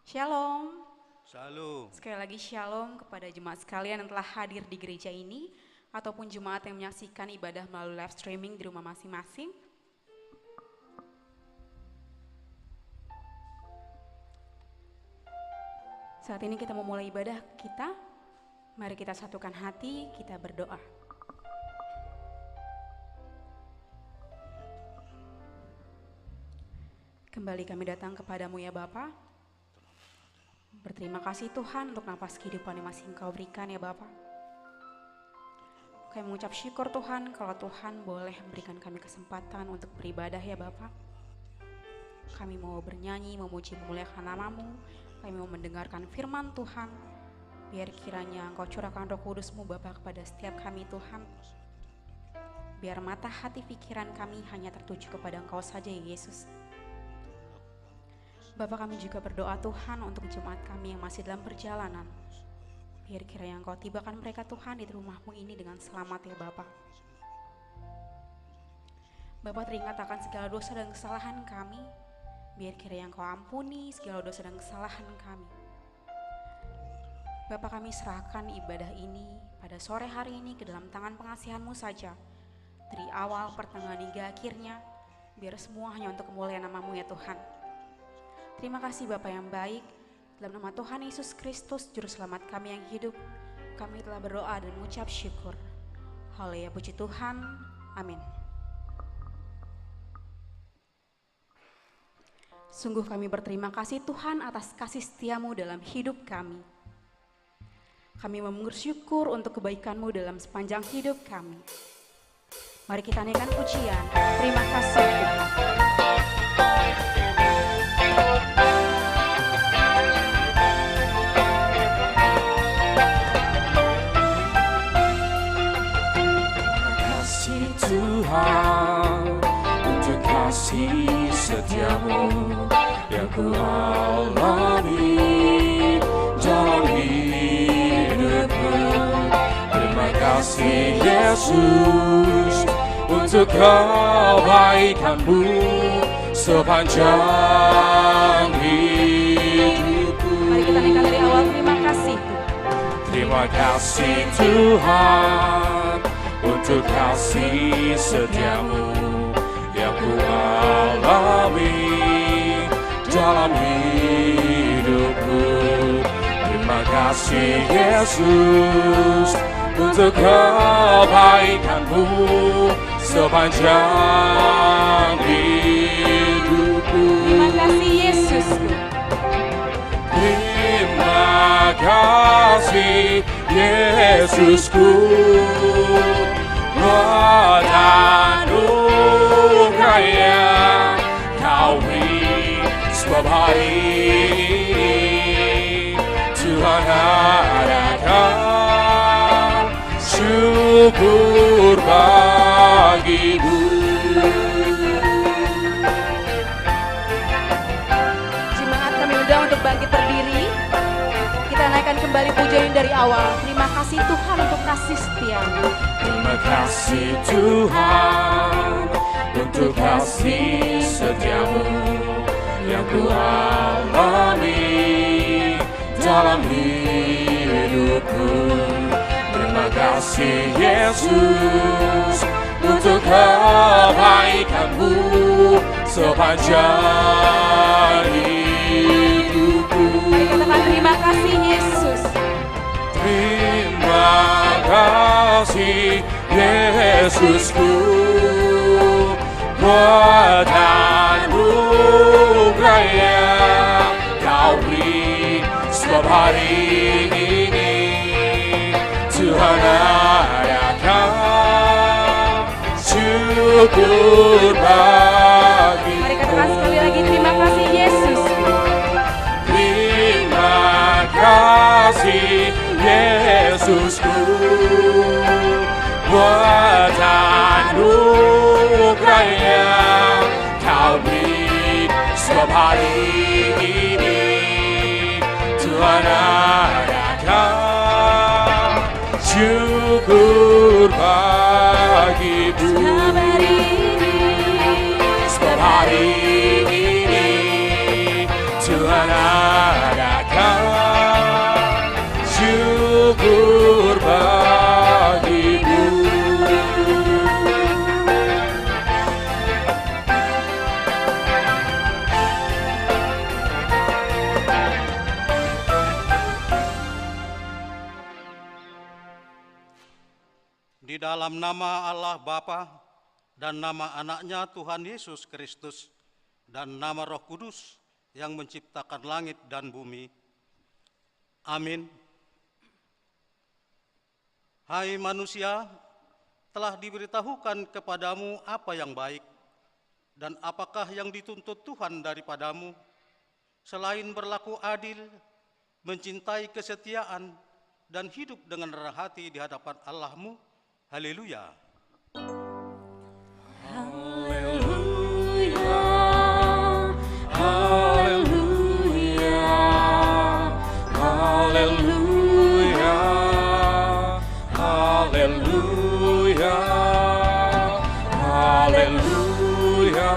Shalom. Shalom. Sekali lagi shalom kepada jemaat sekalian yang telah hadir di gereja ini ataupun jemaat yang menyaksikan ibadah melalui live streaming di rumah masing-masing. Saat ini kita memulai ibadah kita. Mari kita satukan hati, kita berdoa. Kembali kami datang kepadamu ya Bapa. Berterima kasih Tuhan untuk napas kehidupan yang masih Engkau berikan ya Bapa. Kami mengucap syukur Tuhan kalau Tuhan boleh memberikan kami kesempatan untuk beribadah ya Bapa. Kami mau bernyanyi, memuji, memuliakan nama-Mu. Kami mau mendengarkan firman Tuhan. Biar kiranya Engkau curahkan Roh Kudus-Mu Bapa kepada setiap kami Tuhan. Biar mata hati pikiran kami hanya tertuju kepada Engkau saja ya Yesus. Bapa, kami juga berdoa Tuhan untuk jemaat kami yang masih dalam perjalanan. Biar kiranya Engkau tibakan mereka Tuhan di rumah-Mu ini dengan selamat ya Bapa. Bapa, teringat akan segala dosa dan kesalahan kami. Biar kiranya Engkau ampuni segala dosa dan kesalahan kami. Bapa, kami serahkan ibadah ini pada sore hari ini ke dalam tangan pengasihan-Mu saja. Dari awal, pertengahan hingga akhirnya, biar semua hanya untuk kemuliaan nama-Mu ya Tuhan. Terima kasih Bapa yang baik. Dalam nama Tuhan Yesus Kristus, Juru Selamat kami yang hidup, kami telah berdoa dan mengucap syukur. Haleluya, puji Tuhan. Amin. Sungguh kami berterima kasih Tuhan atas kasih setia-Mu dalam hidup kami. Kami bersyukur untuk kebaikan-Mu dalam sepanjang hidup kami. Mari kita naikkan pujian. Terima kasih Tuhan. Tuhan, untuk kasih setia-Mu yang ku alami dalam hidupku. Terima kasih Yesus untuk kebaikan-Mu sepanjang hidupku. Mari kita naikkan dari awal. Terima kasih Tuhan. Terima kasih Tuhan untuk kasih setia-Mu yang ku alami dalam hidupku. Terima kasih Yesus untuk kebaikan-Mu sepanjang hidupku. Terima kasih Yesus. Terima kasih Yesusku, buat anugerah yang Kau beri. Sebab hari ini Tuhan adakan syukur bagimu. Jemaat, kami undang untuk bangkit berdiri. Kita naikkan kembali pujian dari awal. Terima kasih Tuhan untuk kasih setia-Mu. Terima kasih Tuhan untuk kasih setia-Mu yang ku alami dalam hidupku. Terima kasih Yesus untuk kebaikan-Mu sepanjang hidupku. Mari katakan terima kasih Yesus. Terima kasih Yesusku, buat anugerah yang Kau beri. Sebab hari ini Tuhan adakan syukur bagimu. Mari katakan sekali lagi terima kasih Yesus. Terima kasih Yesusku, buat anugerah yang Kau beri. Sebab hari ini Tuhan adakan syukur bagimu. Sebab hari ini Tuhan adakan syukur bagimu. Di dalam nama Allah Bapa dan nama anaknya Tuhan Yesus Kristus dan nama Roh Kudus yang menciptakan langit dan bumi. Amin. Hai manusia, telah diberitahukan kepadamu apa yang baik, dan apakah yang dituntut Tuhan daripadamu, selain berlaku adil, mencintai kesetiaan, dan hidup dengan rendah hati di hadapan Allahmu. Haleluya. Haleluya, haleluya, haleluya, haleluya, haleluya,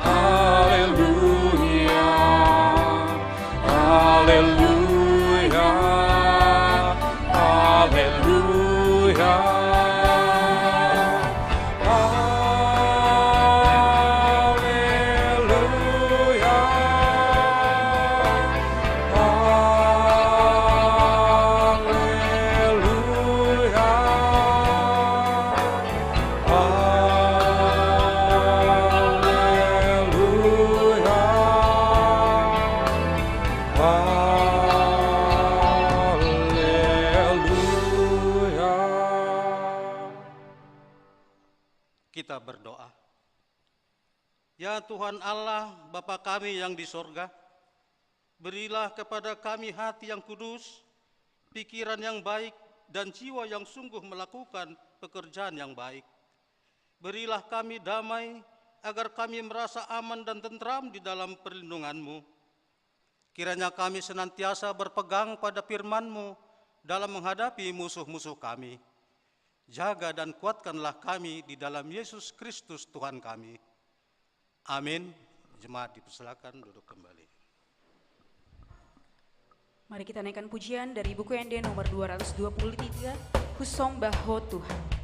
haleluya, haleluya, haleluya. Kita berdoa. Ya Tuhan Allah, Bapa kami yang di sorga, berilah kepada kami hati yang kudus, pikiran yang baik, dan jiwa yang sungguh melakukan pekerjaan yang baik. Berilah kami damai, agar kami merasa aman dan tentram di dalam perlindungan-Mu. Kiranya kami senantiasa berpegang pada firman-Mu dalam menghadapi musuh-musuh kami. Jaga dan kuatkanlah kami di dalam Yesus Kristus Tuhan kami. Amin. Jemaat dipersilakan duduk kembali. Mari kita naikkan pujian dari buku ND nomor 223, Kusombaho Tuhan.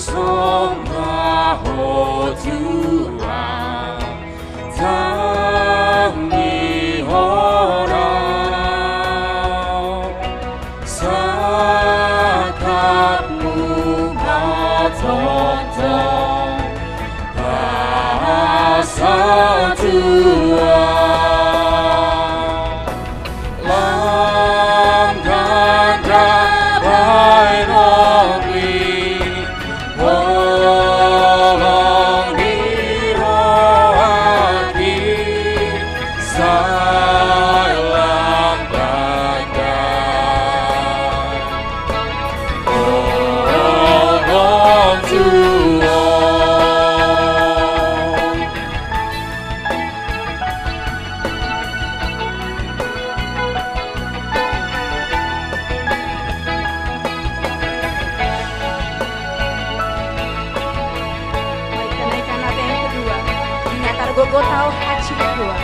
Kusombaho Tuhan, tangi orang, sakapmu matonton, bahasa Tuhan, langgan damai nopi, tolong dirohati, salam bandai, tolong Tuhan. Gotau Haji kedua.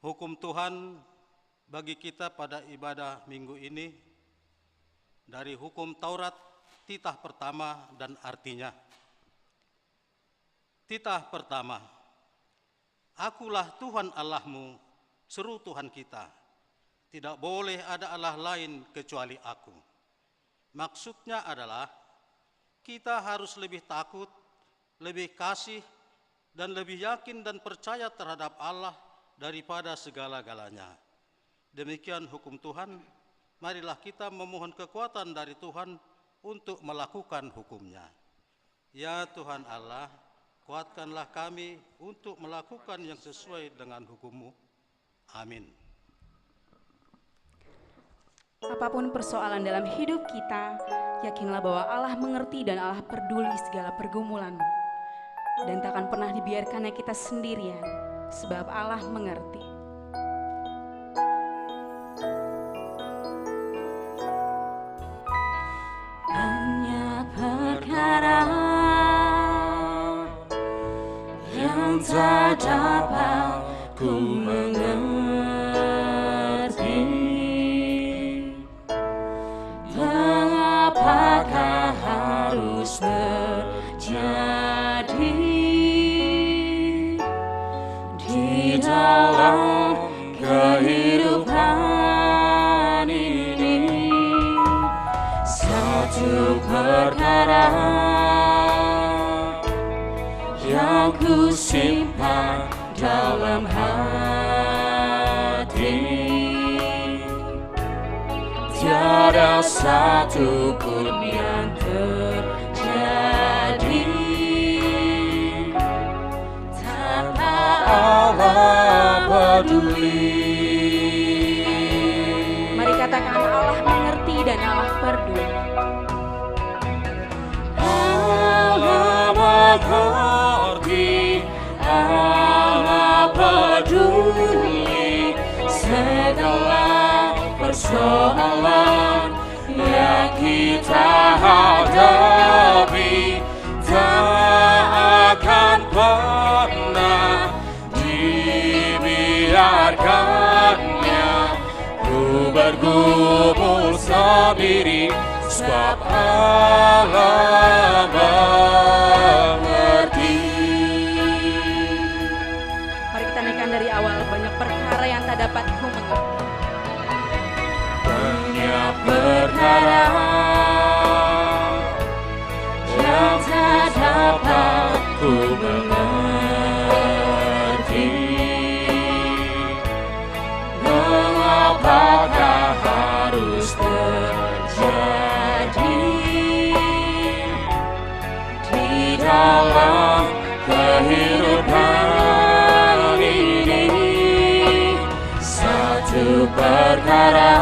Hukum Tuhan bagi kita pada ibadah minggu ini dari hukum Taurat titah pertama dan artinya. Titah pertama, Akulah Tuhan Allahmu, seru Tuhan kita. Tidak boleh ada Allah lain kecuali aku. Maksudnya adalah kita harus lebih takut, lebih kasih, dan lebih yakin dan percaya terhadap Allah daripada segala-galanya. Demikian hukum Tuhan, marilah kita memohon kekuatan dari Tuhan untuk melakukan hukumnya. Ya Tuhan Allah, kuatkanlah kami untuk melakukan yang sesuai dengan hukum-Mu. Amin. Apapun persoalan dalam hidup kita, yakinlah bahwa Allah mengerti dan Allah peduli segala pergumulanmu. Dan tak akan pernah dibiarkannya kita sendirian, sebab Allah mengerti. Banyak perkara yang tak dapat ku mengerti. Mengapakah harus terjadi di dalam kehidupan ini? Satu perkara yang ku simpan dalam hati, tiada satu pun yang terjadi tanpa Allah peduli. Mari katakan Allah mengerti dan Allah peduli. Allah mengerti, Allah peduli segala persoalan yang kita hadapi. Tak akan pernah dibiarkannya ku bergumul sendiri, sebab Allah mengerti. Mari kita naikkan dari awal. Banyak perkara yang tak dapat ku mengerti. Banyak perkara yang tak dapat ku mengerti. Mengapakah harus terjadi di dalam kehidupan ini? Satu perkara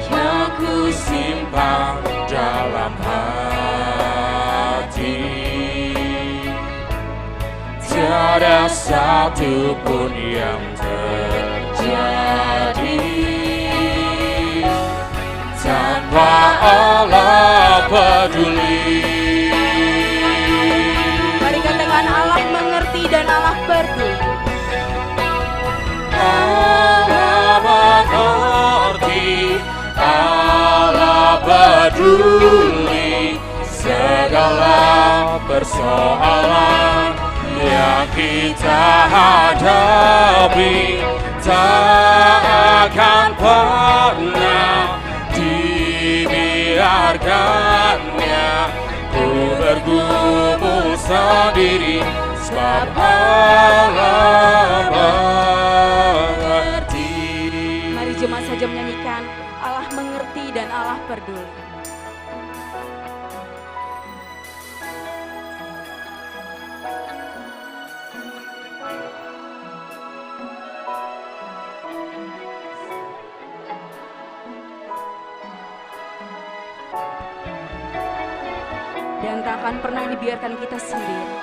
yang ku simpan dalam hati, tiada satu pun yang terjadi tanpa Allah peduli. Mari katakan Allah mengerti dan Allah peduli. Allah mengerti, Allah peduli segala persoalan yang kita hadapi. Tak akan pernah dibiarkannya ku bergumul sendiri, sebab Allah mengerti. Mari jemaat saja menyanyikan Allah mengerti dan Allah peduli. Dan tak akan pernah dibiarkan kita sendiri.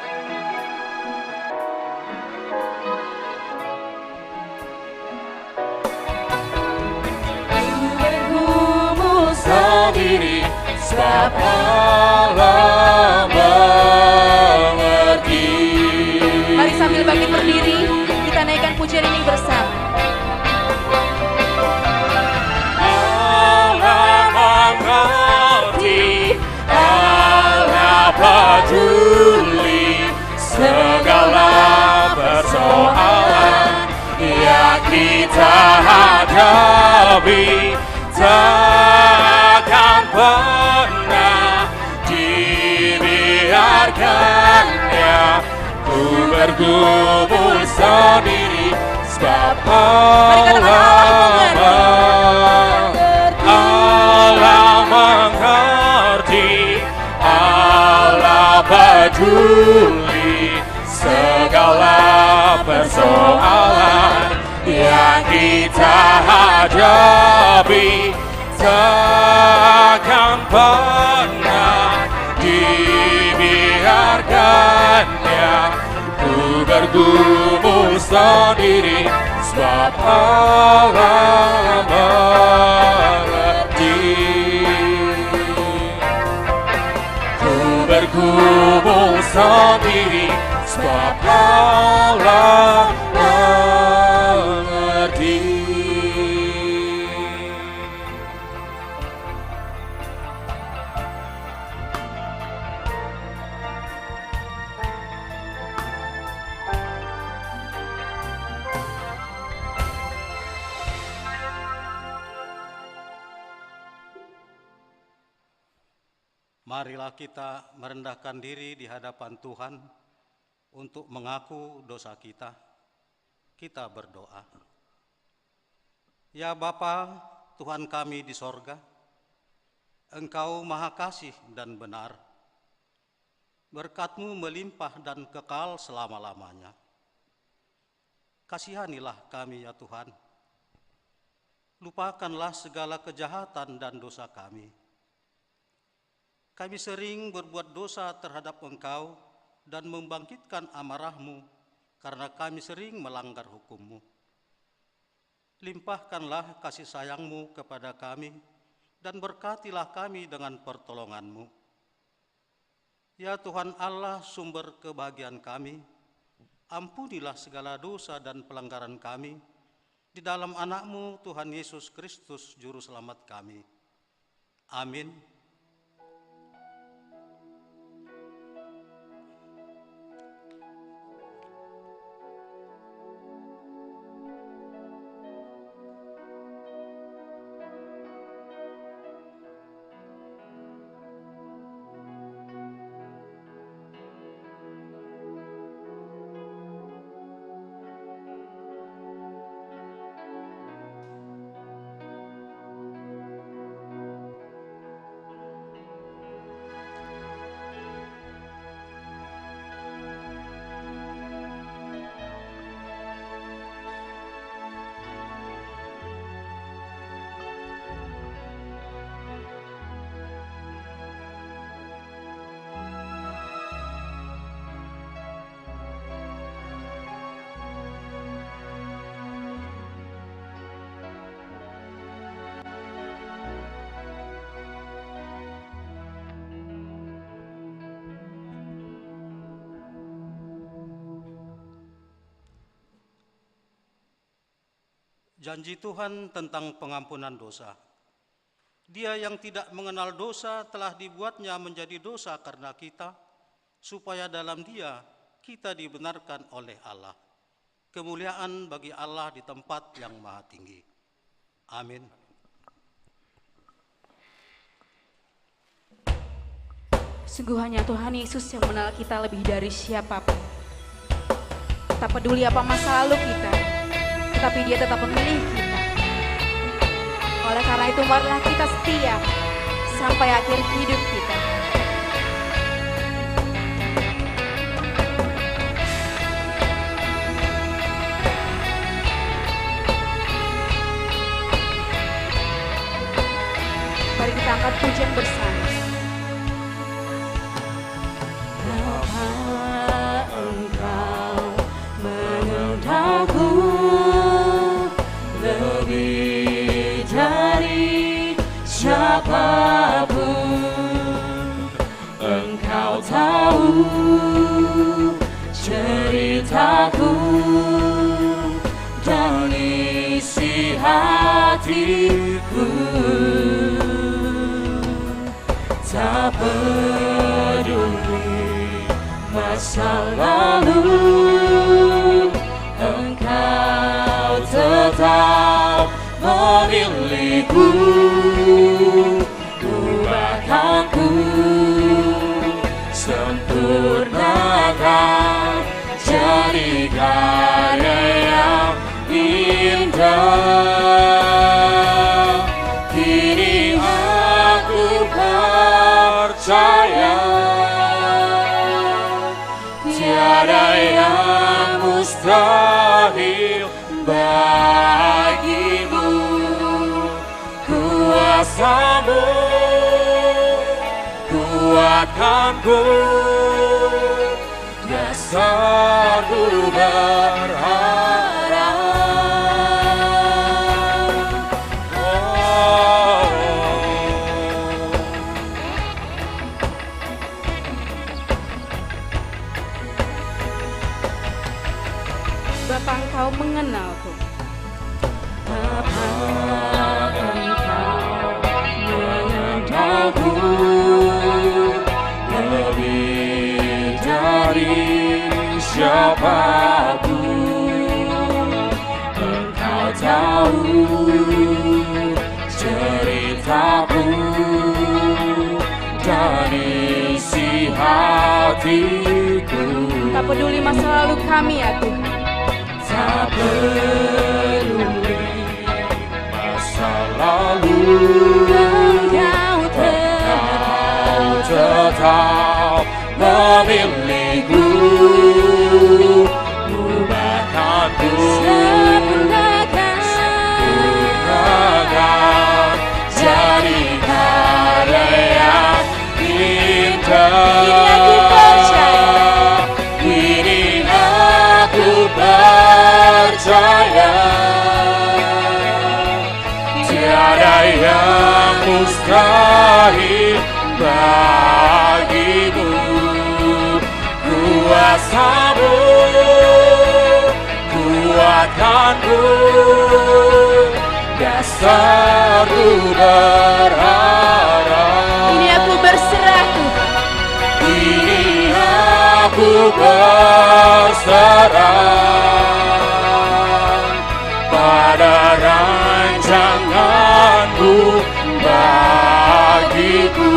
Bergumul sendiri, sebab Allah mengerti. Mari sambil bangkit berdiri, pujian ini bersama. Allah mengerti, Allah peduli segala persoalan yang kita hadapi, takkan pernah dibiarkannya ku bergumul sendiri, sebab Allah mengerti, Allah peduli segala persoalan yang kita hadapi, takkan pernah dibiarkannya ku bergumul sendiri, sebab Allah mengerti. Ku bergumul sendiri, sebab Allah mengerti. Marilah kita merendahkan diri di hadapan Tuhan untuk mengaku dosa kita. Kita berdoa. Ya Bapa, Tuhan kami di sorga, Engkau maha kasih dan benar. Berkat-Mu melimpah dan kekal selama-lamanya. Kasihanilah kami ya Tuhan. Lupakanlah segala kejahatan dan dosa kami. Kami sering berbuat dosa terhadap Engkau dan membangkitkan amarah-Mu karena kami sering melanggar hukum-Mu. Limpahkanlah kasih sayang-Mu kepada kami dan berkatilah kami dengan pertolongan-Mu. Ya Tuhan Allah, sumber kebahagiaan kami, ampunilah segala dosa dan pelanggaran kami di dalam anak-Mu Tuhan Yesus Kristus Juru Selamat kami. Amin. Janji Tuhan tentang pengampunan dosa. Dia yang tidak mengenal dosa telah dibuatnya menjadi dosa karena kita, supaya dalam Dia kita dibenarkan oleh Allah. Kemuliaan bagi Allah di tempat yang maha tinggi. Amin. Sungguh hanya Tuhan Yesus yang mengenal kita lebih dari siapapun. Tak peduli apa masa lalu kita, tetapi Dia tetap memilih kita. Oleh karena itu marilah kita setia sampai akhir hidup kita. Mari kita angkat pujian bersama. Siapapun Engkau tahu ceritaku, hatiku, tak peduli masa lalu, Engkau tetap memilihku, ubahkanku, sempurnakan jadi karya yang indah. Kini aku percaya tiada yang mustahil bagimu. Kuasa-Mu kuatkanku, dasarku berharap. Bapa, Engkau mengenalku. Mengenalku lebih dari siapapun. Engkau tahu ceritaku dan isi hatiku. Tak peduli masa lalu kami ya Tuhan. Tak peduli masa lalu, Engkau tetap memilihku, ubahkanku, sempurnakan jadi karya yang indah. Kini aku percaya tiada yang mustahil bagimu. Kuasa-Mu kuatkanku, dasarku berharap. Ini aku berserah Tuhan. Kini aku berserah pada rancangan-Mu bagiku.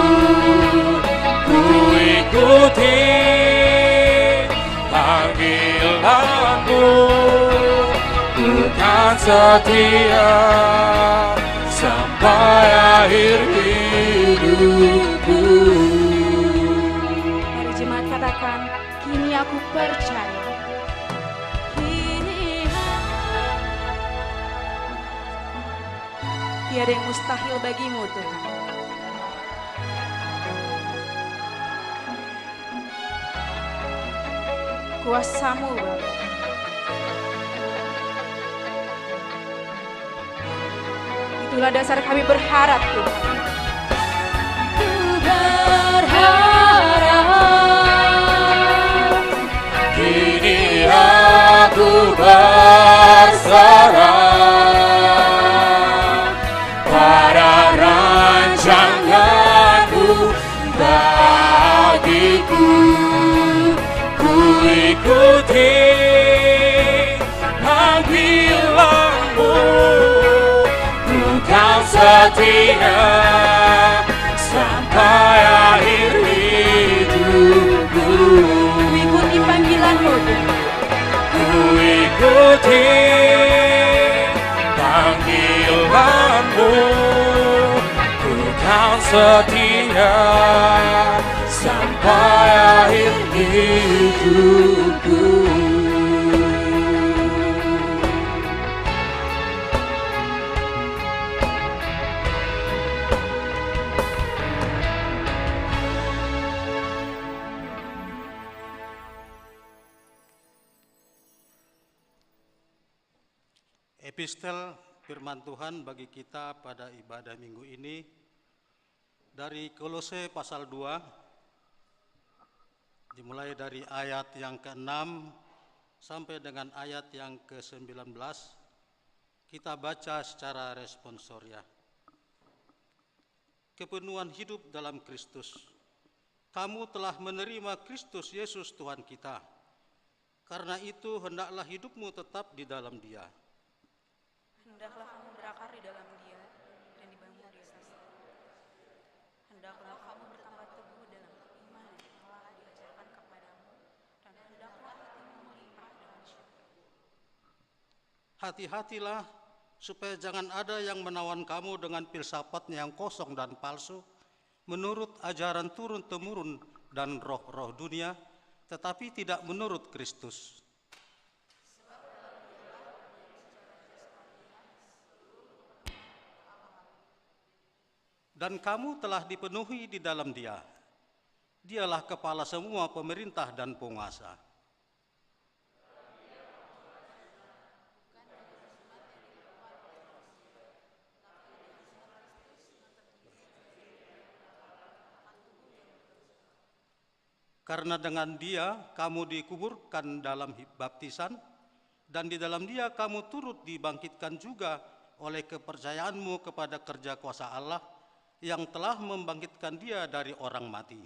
Ku ikuti panggilan-Mu, bukan setia sampai akhir hidupku. Mari jemaat katakan, kini aku percaya. Tiada yang mustahil bagimu Tuhan. Kuasa-Mu Bapa. Itulah dasar kami berharap Tuhan. Ku berharap. Kini aku berserah pada rancangan-Mu bagiku. Ku ikuti panggilan-Mu, bukan setia sampai akhir hidupku. Ku ikuti panggilan-Mu Tuhan. Ku ikuti panggilan-Mu, bukan setia sampai akhir hidupku. Epistel firman Tuhan bagi kita pada ibadah minggu ini dari Kolose pasal 2, dimulai dari ayat yang ke-6 sampai dengan ayat yang ke-19, Kita baca secara responsoria. Kepenuhan hidup dalam Kristus. Kamu telah menerima Kristus Yesus Tuhan kita. Karena itu hendaklah hidupmu tetap di dalam Dia. Hendaklah kamu berakar di dalam Dia dan dibangun di atas. Hendaklah kamu bertambah teguh dalam iman yang telah diajarkan kepadamu, dan hendaklah hatimu melimpah dengan syukur. Hati-hatilah supaya jangan ada yang menawan kamu dengan filsafatnya yang kosong dan palsu, menurut ajaran turun-temurun dan roh-roh dunia, tetapi tidak menurut Kristus. Dan kamu telah dipenuhi di dalam Dia. Dialah kepala semua pemerintah dan penguasa. Karena dengan Dia kamu dikuburkan dalam baptisan, dan di dalam Dia kamu turut dibangkitkan juga oleh kepercayaanmu kepada kerja kuasa Allah yang telah membangkitkan Dia dari orang mati.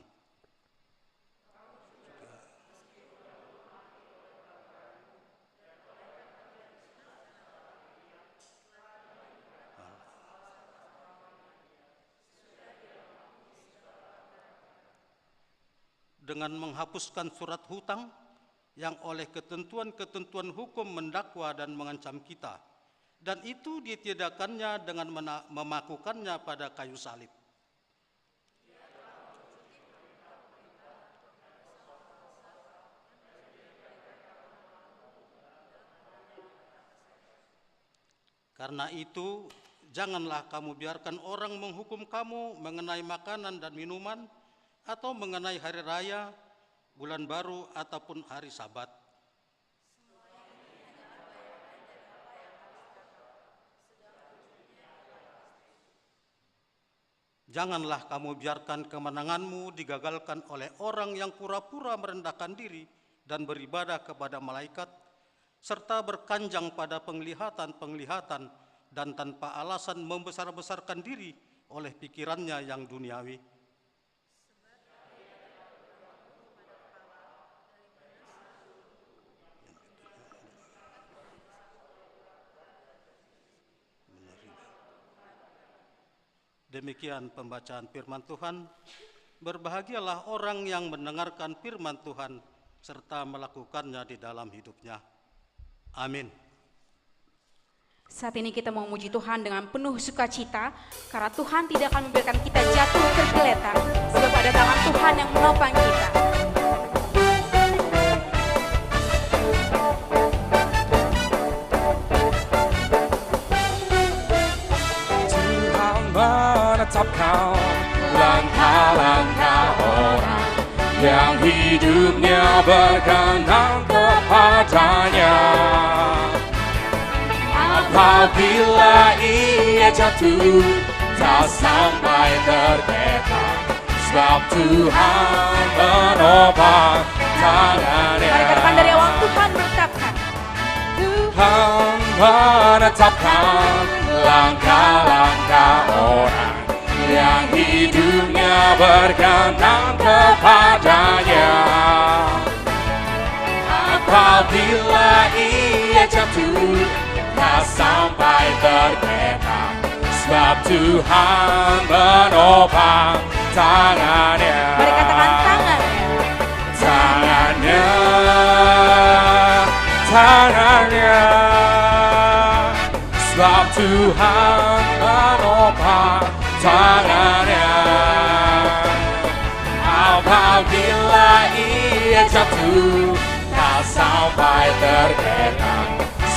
Dengan menghapuskan surat hutang yang oleh ketentuan-ketentuan hukum mendakwa dan mengancam kita, dan itu ditiadakannya dengan memakukannya pada kayu salib. Karena itu, janganlah kamu biarkan orang menghukum kamu mengenai makanan dan minuman, atau mengenai hari raya, bulan baru, ataupun hari Sabat. Janganlah kamu biarkan kemenanganmu digagalkan oleh orang yang pura-pura merendahkan diri dan beribadah kepada malaikat, serta berkanjang pada penglihatan-penglihatan dan tanpa alasan membesar-besarkan diri oleh pikirannya yang duniawi. Demikian pembacaan firman Tuhan. Berbahagialah orang yang mendengarkan firman Tuhan serta melakukannya di dalam hidupnya. Amin. Saat ini kita mau memuji Tuhan dengan penuh sukacita, karena Tuhan tidak akan membiarkan kita jatuh tergeletak, sebab ada tangan Tuhan yang menopang kita. Menetapkan langkah-langkah orang yang hidupnya berkenan kepadanya. Apabila ia jatuh, tak sampai tergeletak, sebab Tuhan menopang tangannya. Mari katakan dari awal, Tuhan menetapkan. Tuhan menetapkan langkah-langkah orang yang hidupnya berkenan kepadanya. Apabila ia jatuh, tak sampai tergeletak, sebab Tuhan menopang tangannya. Mari katakan tangannya. Tangannya, tangannya, sebab Tuhan menopang tangannya. Apabila ia jatuh, tak sampai tergeletak,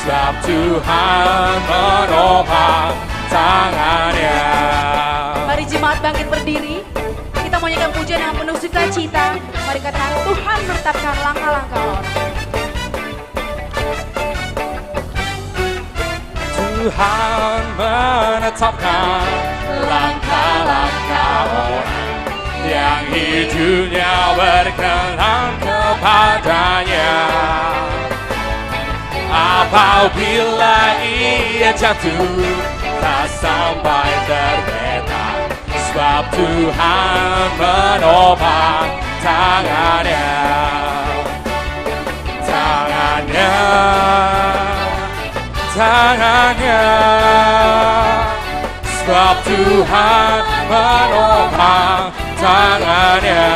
sebab Tuhan menopang tangannya. Mari jemaat bangkit berdiri. Kita mau nyanyikan pujian dengan penuh sukacita. Mari katakan Tuhan menetapkan langkah-langkah orang. Tuhan menetapkan langkah-langkah orang yang hidupnya berkenan kepadanya. Apabila ia jatuh, tak sampai tergeletak, sebab Tuhan menopang tangannya. Tangannya, sebab Tuhan menopang tangannya.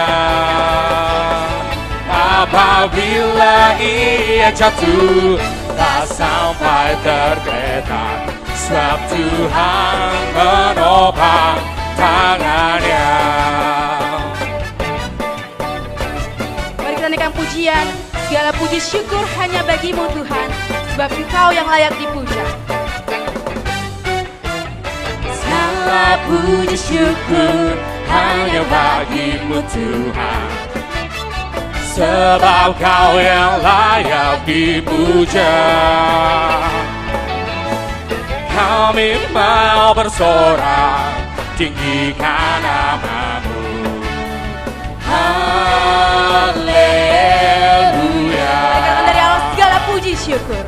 Apabila ia jatuh, tak sampai tergeletak, sebab Tuhan menopang tangannya. Mari kita naikkan pujian. Segala puji syukur hanya bagimu Tuhan, sebab Engkau yang layak dipuja. Segala puji syukur hanya bagimu Tuhan, sebab Kau yang layak dipuja. Kami mau bersorak, tinggikan nama-Mu. Haleluya. Katakan dari Allah, segala puji syukur.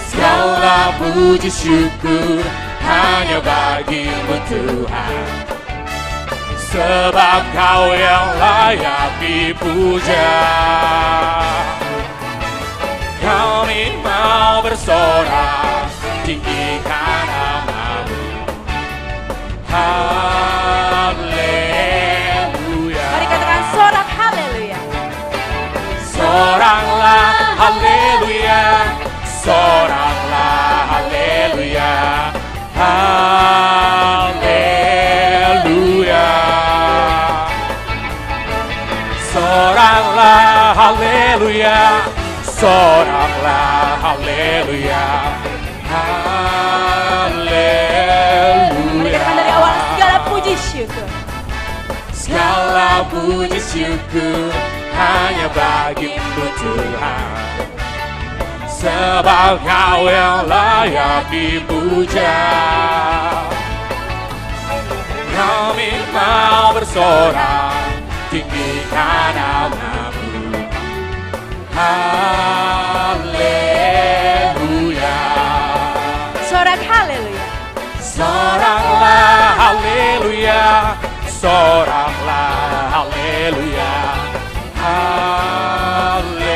Segala puji syukur hanya bagimu Tuhan, sebab Kau yang layak dipuja. Kami mau bersorak, tinggikan nama-Mu. Haleluya. Mari katakan sorak haleluya. Soraklah haleluya, soraklah haleluya, haleluya. Soraklah haleluya, soraklah haleluya, Mari haleluya. katakan dari awal, segala puji syukur. Segala puji syukur hanya bagimu Tuhan, sebab Kau yang layak dipuja. Kami mau bersorak, tinggikan nama-Mu. Haleluya. Sorak haleluya. Soraklah haleluya, soraklah haleluya, haleluya.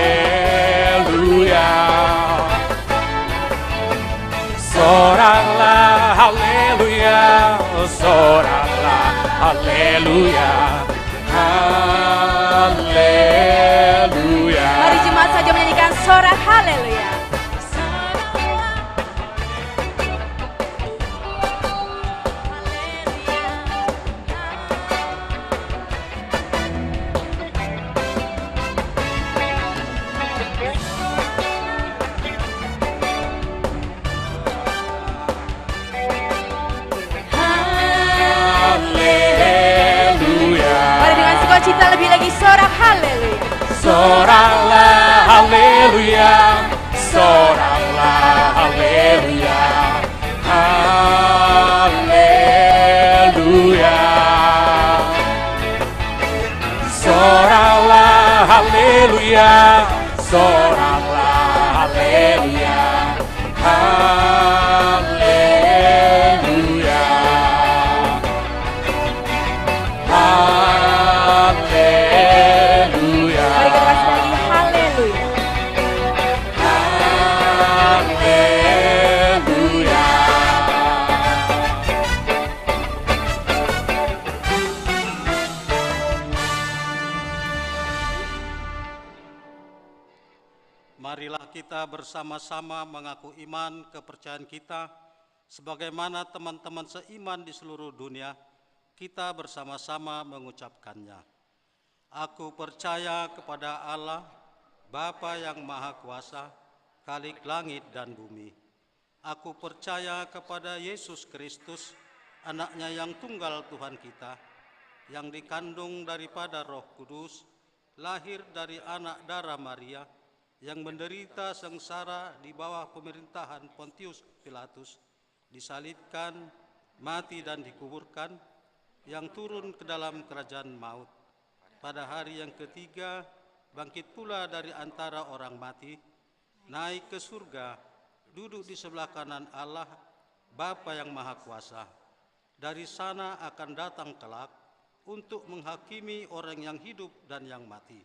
Soraklah haleluya, soraklah haleluya, haleluya. Mari jemaat saja menyanyikan sorak haleluya. Mari dengan sukacita lebih lagi sorak haleluya. Soraklah haleluya, soraklah haleluya, haleluya. Soraklah haleluya, soraklah haleluya, haleluya, haleluya. Mari kita kasih lagi haleluya. Haleluya. Marilah kita bersama-sama mengaku iman kepercayaan kita, sebagaimana teman-teman seiman di seluruh dunia, kita bersama-sama mengucapkannya. Aku percaya kepada Allah, Bapa yang Maha Kuasa, Khalik langit dan bumi. Aku percaya kepada Yesus Kristus, Anak-Nya yang tunggal Tuhan kita, yang dikandung daripada Roh Kudus, lahir dari anak darah Maria, yang menderita sengsara di bawah pemerintahan Pontius Pilatus, disalibkan, mati dan dikuburkan, yang turun ke dalam kerajaan maut. Pada hari yang ketiga, bangkit pula dari antara orang mati, naik ke surga, duduk di sebelah kanan Allah, Bapa yang Maha Kuasa. Dari sana akan datang kelak untuk menghakimi orang yang hidup dan yang mati.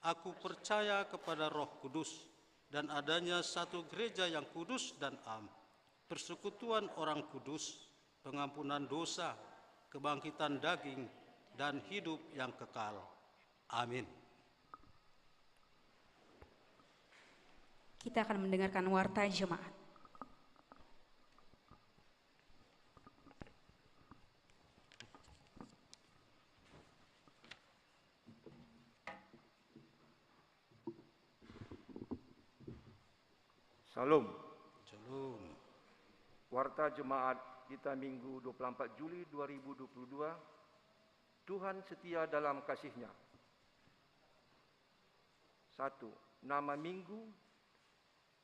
Aku percaya kepada Roh Kudus dan adanya satu gereja yang kudus dan am, persekutuan orang kudus, pengampunan dosa, kebangkitan daging, dan hidup yang kekal. Amin. Kita akan mendengarkan warta jemaat. Salam. Shalom. Warta Jemaat kita Minggu 24 Juli 2022. Tuhan setia dalam kasih-Nya. 1. Nama minggu.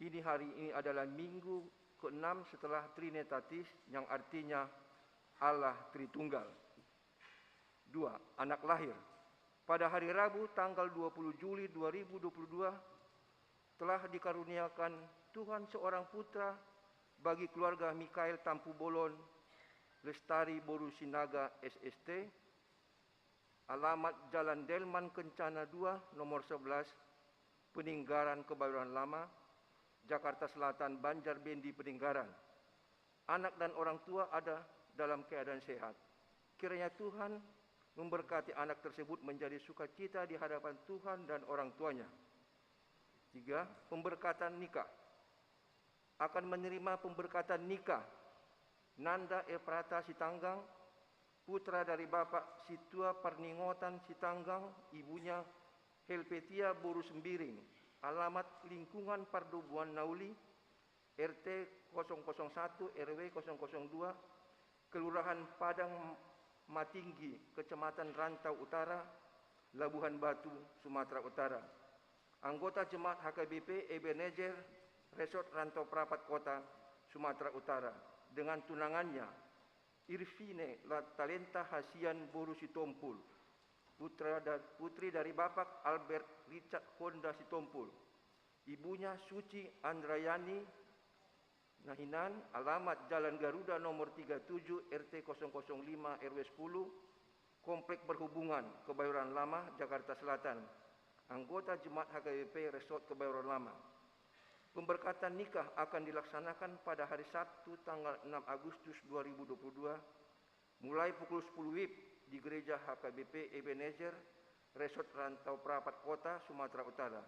Hari ini adalah minggu ke-6 setelah Trinitatis, yang artinya Allah Tritunggal. 2. Anak lahir. Pada hari Rabu tanggal 20 Juli 2022 telah dikaruniakan Tuhan seorang putra bagi keluarga Mikael Tampu Bolon, Lestari Boru Sinaga SST, alamat Jalan Delman Kencana 2, nomor 11, Peninggaran Kebayoran Lama, Jakarta Selatan, Banjarbendi Peninggaran. Anak dan orang tua ada dalam keadaan sehat. Kiranya Tuhan memberkati anak tersebut menjadi sukacita di hadapan Tuhan dan orang tuanya. 3. Pemberkatan nikah. Akan menerima pemberkatan nikah Nanda Eprata Sitanggang, putra dari Bapak Situa Parningotan Sitanggang, ibunya Helvetia Boru Sembiring, alamat lingkungan Pardubuan Nauli, RT 001 RW 002, Kelurahan Padang Matinggi, Kecamatan Rantau Utara, Labuhan Batu, Sumatera Utara. Anggota Jemaat HKBP Ebenezer Resort Rantau Prapat Kota, Sumatera Utara, dengan tunangannya Irvine Talenta Hasian Boru Sitompul, putri dari Bapak Albert Richard Honda Sitompul, ibunya Suci Andrayani Nahinan, alamat Jalan Garuda nomor 37 RT 005 RW 10, Komplek Perhubungan Kebayoran Lama, Jakarta Selatan. Anggota Jemaat HKBP Resort Kebayoran Lama. Pemberkatan nikah akan dilaksanakan pada hari Sabtu tanggal 6 Agustus 2022 mulai pukul 10 WIB di Gereja HKBP Ebenezer Resort Rantau Prapat Kota, Sumatera Utara.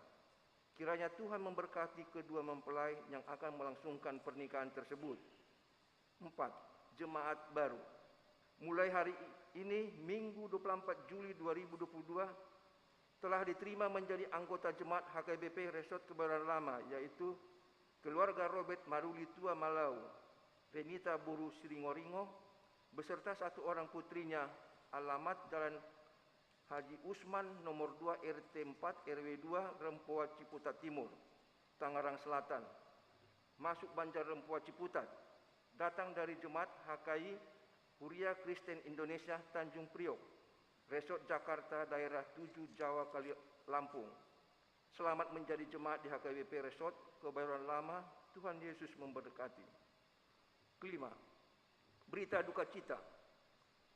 Kiranya Tuhan memberkati kedua mempelai yang akan melangsungkan pernikahan tersebut. 4. Jemaat baru. Mulai hari ini Minggu 24 Juli 2022 telah diterima menjadi anggota Jemaat HKBP Resort Kebayoran Lama, yaitu keluarga Robert Maruli Tua Malau, Renita Boru Siringoringo, beserta satu orang putrinya, alamat Jalan Haji Usman nomor 2 RT 4 RW 2 Rempoa Ciputat Timur, Tangerang Selatan, masuk Banjar Rempoa Ciputat, datang dari Jemaat HKI Huria Kristen Indonesia Tanjung Priok, Resort Jakarta Daerah 7 Jawa Kali Lampung. Selamat menjadi jemaat di HKBP Resort Kebayoran Lama. Tuhan Yesus memberkati. 5. Berita duka cita.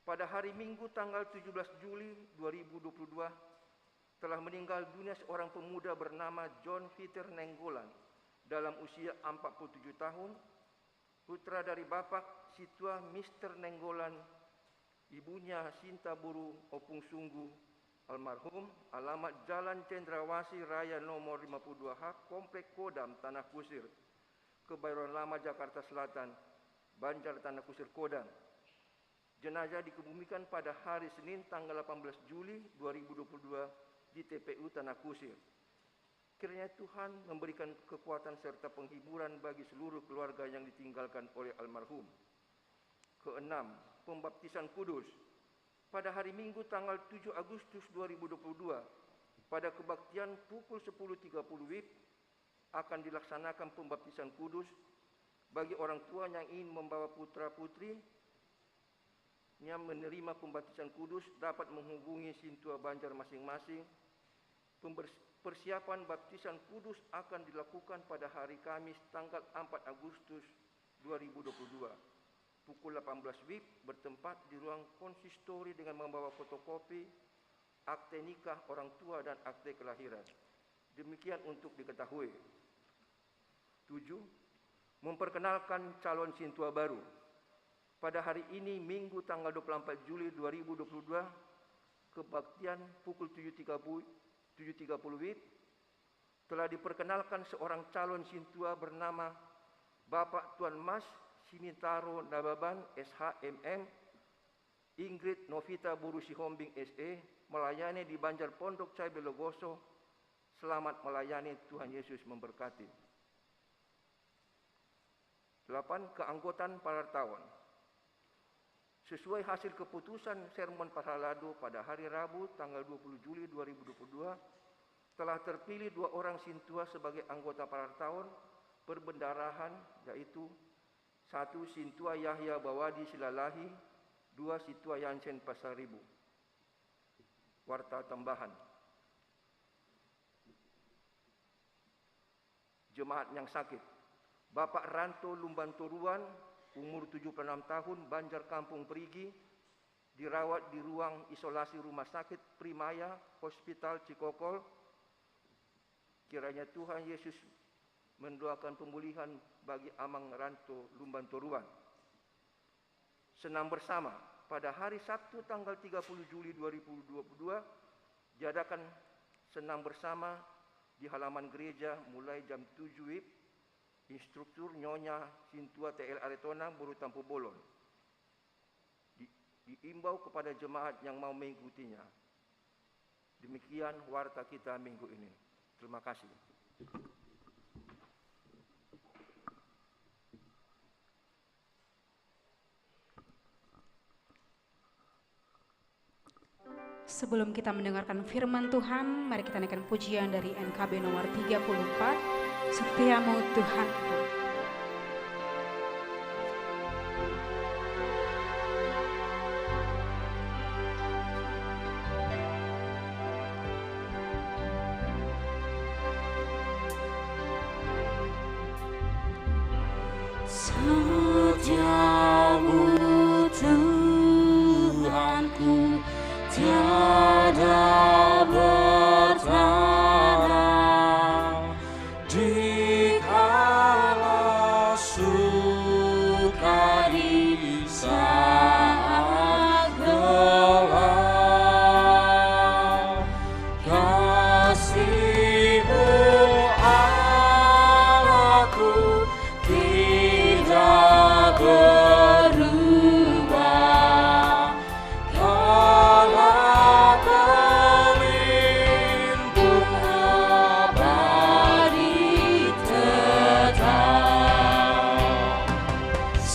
Pada hari Minggu tanggal 17 Juli 2022 telah meninggal dunia seorang pemuda bernama John Peter Nenggolan dalam usia 47 tahun, putra dari Bapak Situa Mr. Nenggolan, ibunya Sinta Boru Opung Sunggu almarhum, alamat Jalan Cendrawasih Raya nomor 52H, Komplek Kodam Tanah Kusir, Kebayoran Lama, Jakarta Selatan, Banjar Tanah Kusir Kodam. Jenazah dikebumikan pada hari Senin tanggal 18 Juli 2022 di TPU Tanah Kusir. Kiranya Tuhan memberikan kekuatan serta penghiburan bagi seluruh keluarga yang ditinggalkan oleh almarhum. 6. Pembaptisan Kudus. Pada hari Minggu tanggal 7 Agustus 2022 pada kebaktian pukul 10.30 WIB akan dilaksanakan pembaptisan kudus bagi orang tua yang ingin membawa putra-putri yang menerima pembaptisan kudus dapat menghubungi Sintua Banjar masing-masing. persiapan baptisan kudus akan dilakukan pada hari Kamis tanggal 4 Agustus 2022. Pukul 18 WIB bertempat di ruang konsistori dengan membawa fotokopi, akte nikah orang tua dan akte kelahiran. Demikian untuk diketahui. 7. Memperkenalkan calon sintua baru. Pada hari ini, Minggu tanggal 24 Juli 2022, kebaktian pukul 7.30 WIB, telah diperkenalkan seorang calon sintua bernama Bapak Tuan Mas Sinitaro Nababan SHMM, Ingrid Novita Burusi Hombing SE, melayani di Banjar Pondok Cabe Logoso. Selamat melayani, Tuhan Yesus memberkati. 8. Keanggotaan Parartawan. Sesuai hasil keputusan Sermon Paralado pada hari Rabu tanggal 20 Juli 2022, telah terpilih 2 orang sintua sebagai anggota Parartawan perbendarahan, yaitu 1. Sintua Yahya Bawadi Silalahi, 2. Sintua Yansen Pasaribu. Warta tambahan. Jemaat yang sakit. Bapak Ranto Lumbantoruan, umur 76 tahun, Banjar Kampung Perigi, dirawat di ruang isolasi Rumah Sakit Primaya Hospital Cikokol. Kiranya Tuhan Yesus mendoakan pemulihan bagi Amang Ranto Lumbantoruan. Senam bersama. Pada hari Sabtu tanggal 30 Juli 2022, diadakan senam bersama di halaman gereja mulai jam 7 WIB. Instruktur Nyonya Sintua TL Aretonang Buru Tampu Bolon. Diimbau kepada jemaat yang mau mengikutinya. Demikian warta kita minggu ini. Terima kasih. Sebelum kita mendengarkan firman Tuhan, mari kita naikkan pujian dari NKB nomor 34. Setiamu Tuhanku. Setiamu Tuhanku, tiada bertara dikala suka di saat gelap. Kasih-Mu Allahku tidak berubah. Kaulah pelindung abadi tetap.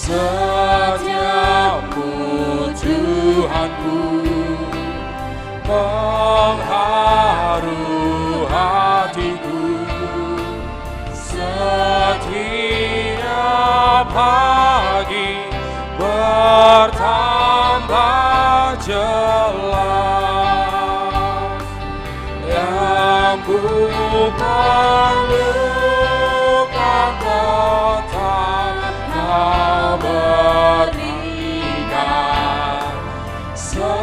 Setiamu Tuhanku, mengharu hatiku. Setiap pagi bertambah jelas, yang ku perlukan tetap Kau berikan, sehingga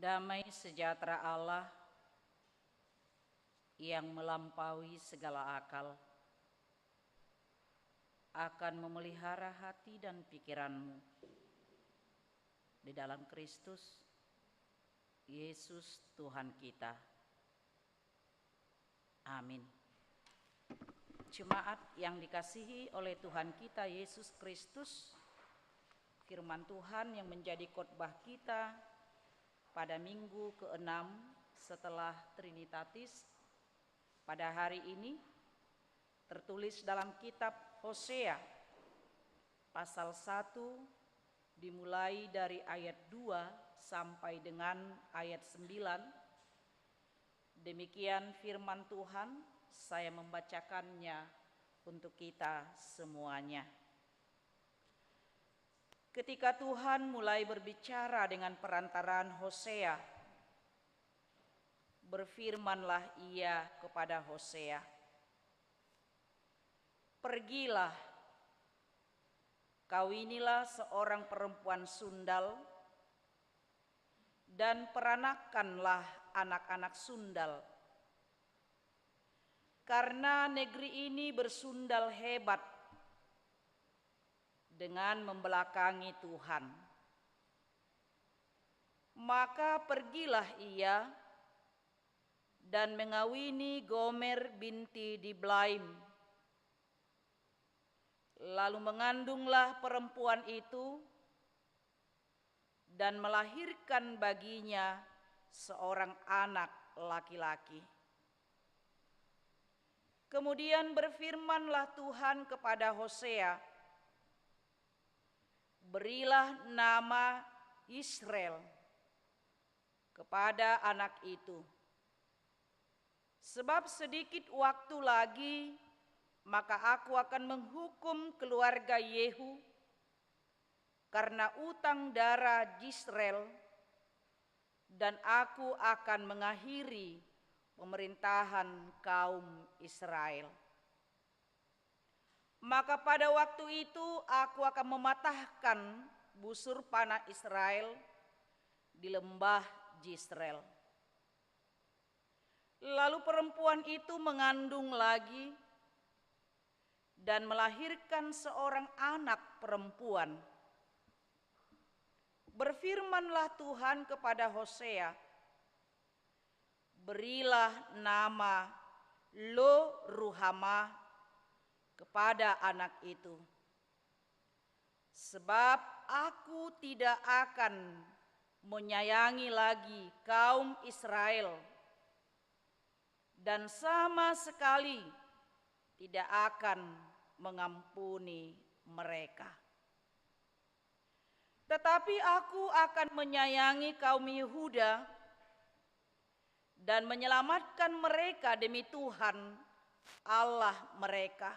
Damai sejahtera Allah yang melampaui segala akal akan memelihara hati dan pikiranmu di dalam Kristus Yesus Tuhan kita. Amin. Jemaat yang dikasihi oleh Tuhan kita Yesus Kristus, firman Tuhan yang menjadi khotbah kita pada minggu ke-6 setelah Trinitatis pada hari ini tertulis dalam kitab Hosea pasal 1 dimulai dari ayat 2 sampai dengan ayat 9. Demikian firman Tuhan, saya membacakannya untuk kita semuanya. Ketika Tuhan mulai berbicara dengan perantaraan Hosea, berfirmanlah Ia kepada Hosea, "Pergilah, kawinilah seorang perempuan sundal dan peranakanlah anak-anak sundal. Karena negeri ini bersundal hebat dengan membelakangi Tuhan. Maka pergilah ia dan mengawini Gomer binti Diblaim. Lalu mengandunglah perempuan itu dan melahirkan baginya seorang anak laki-laki. Kemudian berfirmanlah Tuhan kepada Hosea, berilah nama Israel kepada anak itu. Sebab sedikit waktu lagi, maka aku akan menghukum keluarga Yehu karena utang darah Israel, dan aku akan mengakhiri pemerintahan kaum Israel. Maka pada waktu itu aku akan mematahkan busur panah Israel di lembah Jezreel. Lalu perempuan itu mengandung lagi dan melahirkan seorang anak perempuan. Berfirmanlah Tuhan kepada Hosea, berilah nama Lo Ruhamah kepada anak itu. Sebab aku tidak akan menyayangi lagi kaum Israel dan sama sekali tidak akan mengampuni mereka. Tetapi aku akan menyayangi kaum Yehuda dan menyelamatkan mereka demi Tuhan Allah mereka.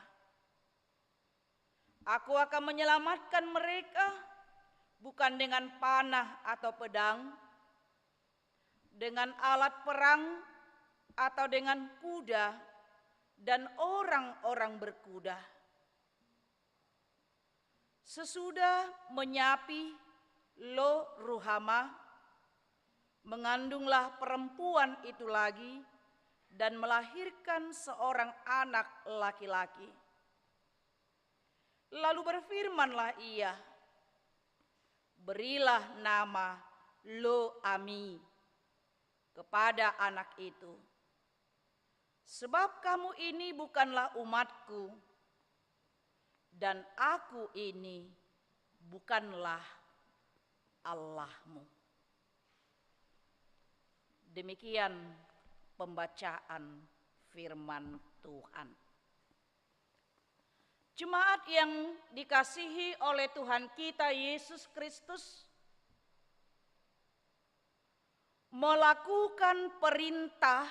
Aku akan menyelamatkan mereka bukan dengan panah atau pedang, dengan alat perang atau dengan kuda dan orang-orang berkuda. Sesudah menyapi Lo Ruhamah, mengandunglah perempuan itu lagi dan melahirkan seorang anak laki-laki. Lalu berfirmanlah ia, berilah nama Lo Ami kepada anak itu. Sebab kamu ini bukanlah umatku, dan aku ini bukanlah Allahmu. Demikian pembacaan firman Tuhan. Jemaat yang dikasihi oleh Tuhan kita Yesus Kristus, melakukan perintah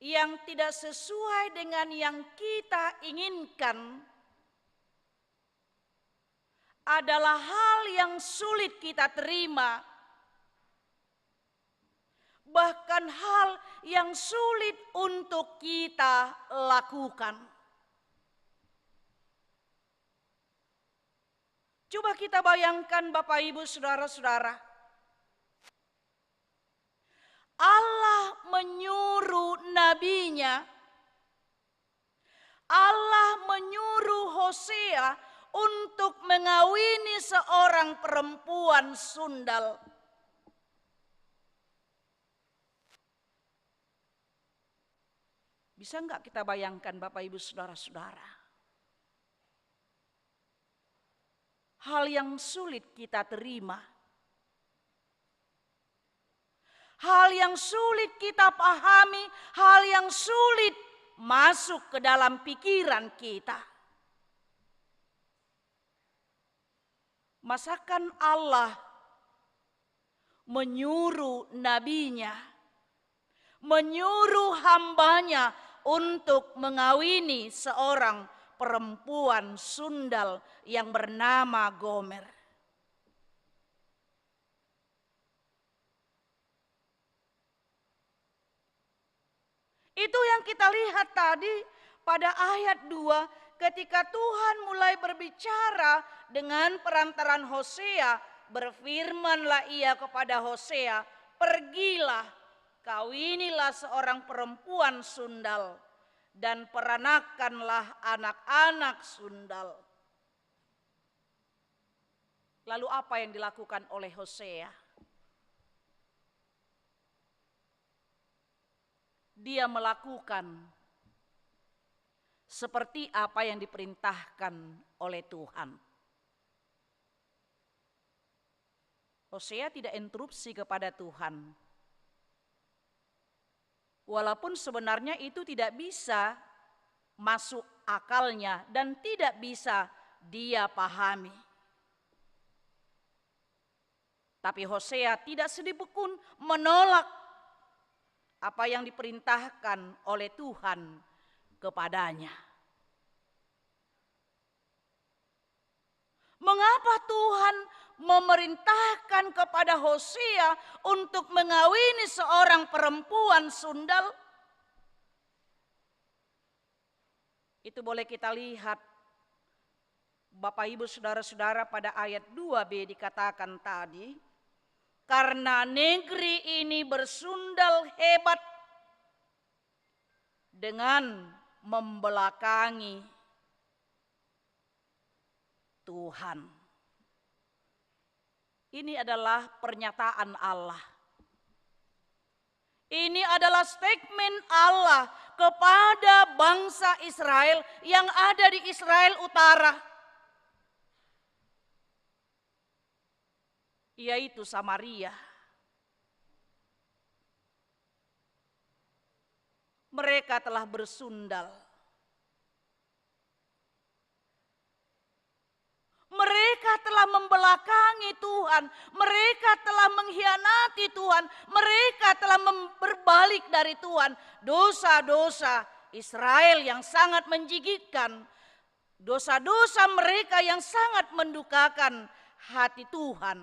yang tidak sesuai dengan yang kita inginkan adalah hal yang sulit kita terima, bahkan hal yang sulit untuk kita lakukan. Coba kita bayangkan Bapak Ibu Saudara-saudara, Allah menyuruh nabinya, Allah menyuruh Hosea untuk mengawini seorang perempuan sundal. Bisa enggak kita bayangkan Bapak Ibu Saudara-saudara? Hal yang sulit kita terima. Hal yang sulit kita pahami, hal yang sulit masuk ke dalam pikiran kita. Masakan Allah menyuruh nabinya, menyuruh hambanya untuk mengawini seorang perempuan sundal yang bernama Gomer. Itu yang kita lihat tadi pada ayat 2 ketika Tuhan mulai berbicara dengan perantaran Hosea, berfirmanlah ia kepada Hosea, pergilah, kawinilah seorang perempuan sundal dan peranakanlah anak-anak sundal. Lalu apa yang dilakukan oleh Hosea? Dia melakukan seperti apa yang diperintahkan oleh Tuhan. Hosea tidak interupsi kepada Tuhan. Walaupun sebenarnya itu tidak bisa masuk akalnya dan tidak bisa dia pahami. Tapi Hosea tidak sedikit pun menolak apa yang diperintahkan oleh Tuhan kepadanya. Mengapa Tuhan memerintahkan kepada Hosea untuk mengawini seorang perempuan sundal? Itu boleh kita lihat Bapak Ibu Saudara-saudara pada ayat 2b dikatakan tadi, karena negeri ini bersundal hebat dengan membelakangi Tuhan. Ini adalah pernyataan Allah. Ini adalah statement Allah kepada bangsa Israel yang ada di Israel Utara, yaitu Samaria. Mereka telah bersundal. Mereka telah membelakangi Tuhan. Mereka telah mengkhianati Tuhan. Mereka telah berbalik dari Tuhan. Dosa-dosa Israel yang sangat menjijikkan. Dosa-dosa mereka yang sangat mendukakan hati Tuhan.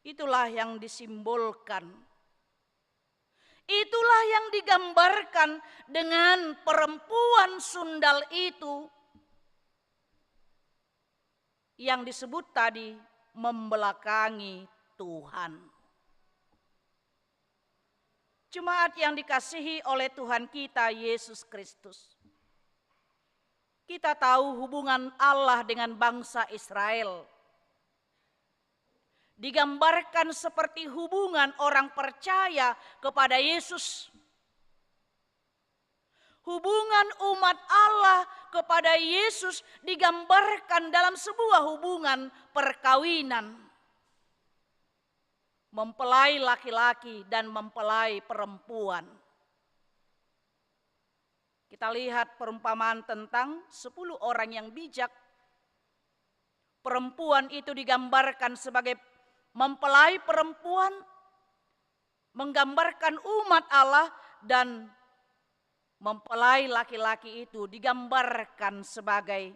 Itulah yang disimbolkan. Itulah yang digambarkan dengan perempuan sundal itu yang disebut tadi membelakangi Tuhan. Jemaat yang dikasihi oleh Tuhan kita Yesus Kristus. Kita tahu hubungan Allah dengan bangsa Israel digambarkan seperti hubungan orang percaya kepada Yesus. Hubungan umat Allah kepada Yesus digambarkan dalam sebuah hubungan perkawinan. Mempelai laki-laki dan mempelai perempuan. Kita lihat perumpamaan tentang 10 orang yang bijak. Perempuan itu digambarkan sebagai mempelai perempuan, menggambarkan umat Allah, dan mempelai laki-laki itu digambarkan sebagai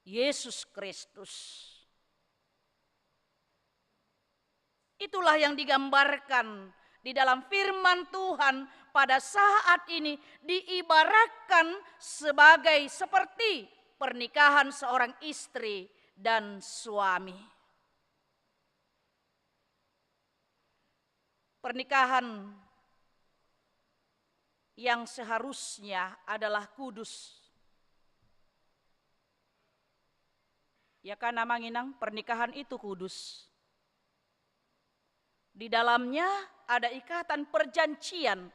Yesus Kristus. Itulah yang digambarkan di dalam firman Tuhan pada saat ini diibaratkan sebagai seperti pernikahan seorang istri dan suami. pernikahan yang seharusnya adalah kudus. Ya kan namanginang pernikahan itu kudus. Di dalamnya ada ikatan perjanjian.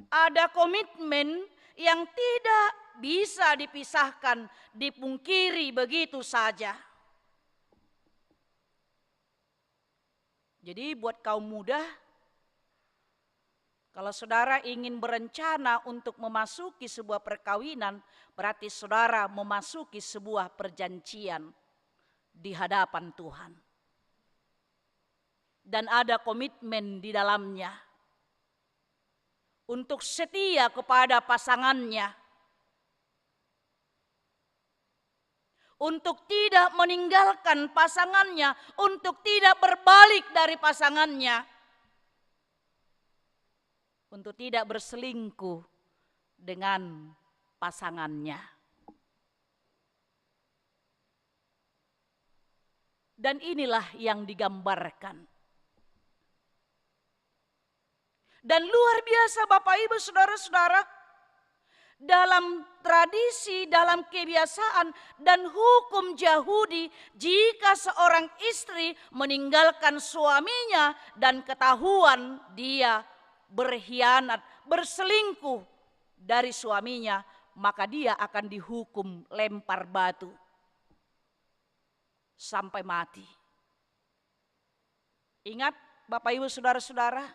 Ada komitmen yang tidak bisa dipisahkan, dipungkiri begitu saja. Jadi buat kaum muda, kalau saudara ingin berencana untuk memasuki sebuah perkawinan, berarti saudara memasuki sebuah perjanjian di hadapan Tuhan. Dan ada komitmen di dalamnya untuk setia kepada pasangannya, untuk tidak meninggalkan pasangannya, untuk tidak berbalik dari pasangannya, untuk tidak berselingkuh dengan pasangannya. Dan inilah yang digambarkan. Dan luar biasa Bapak Ibu Saudara-saudara, dalam tradisi, dalam kebiasaan dan hukum Yahudi, jika seorang istri meninggalkan suaminya dan ketahuan dia berkhianat, berselingkuh dari suaminya, maka dia akan dihukum lempar batu sampai mati. Ingat Bapak Ibu Saudara-saudara,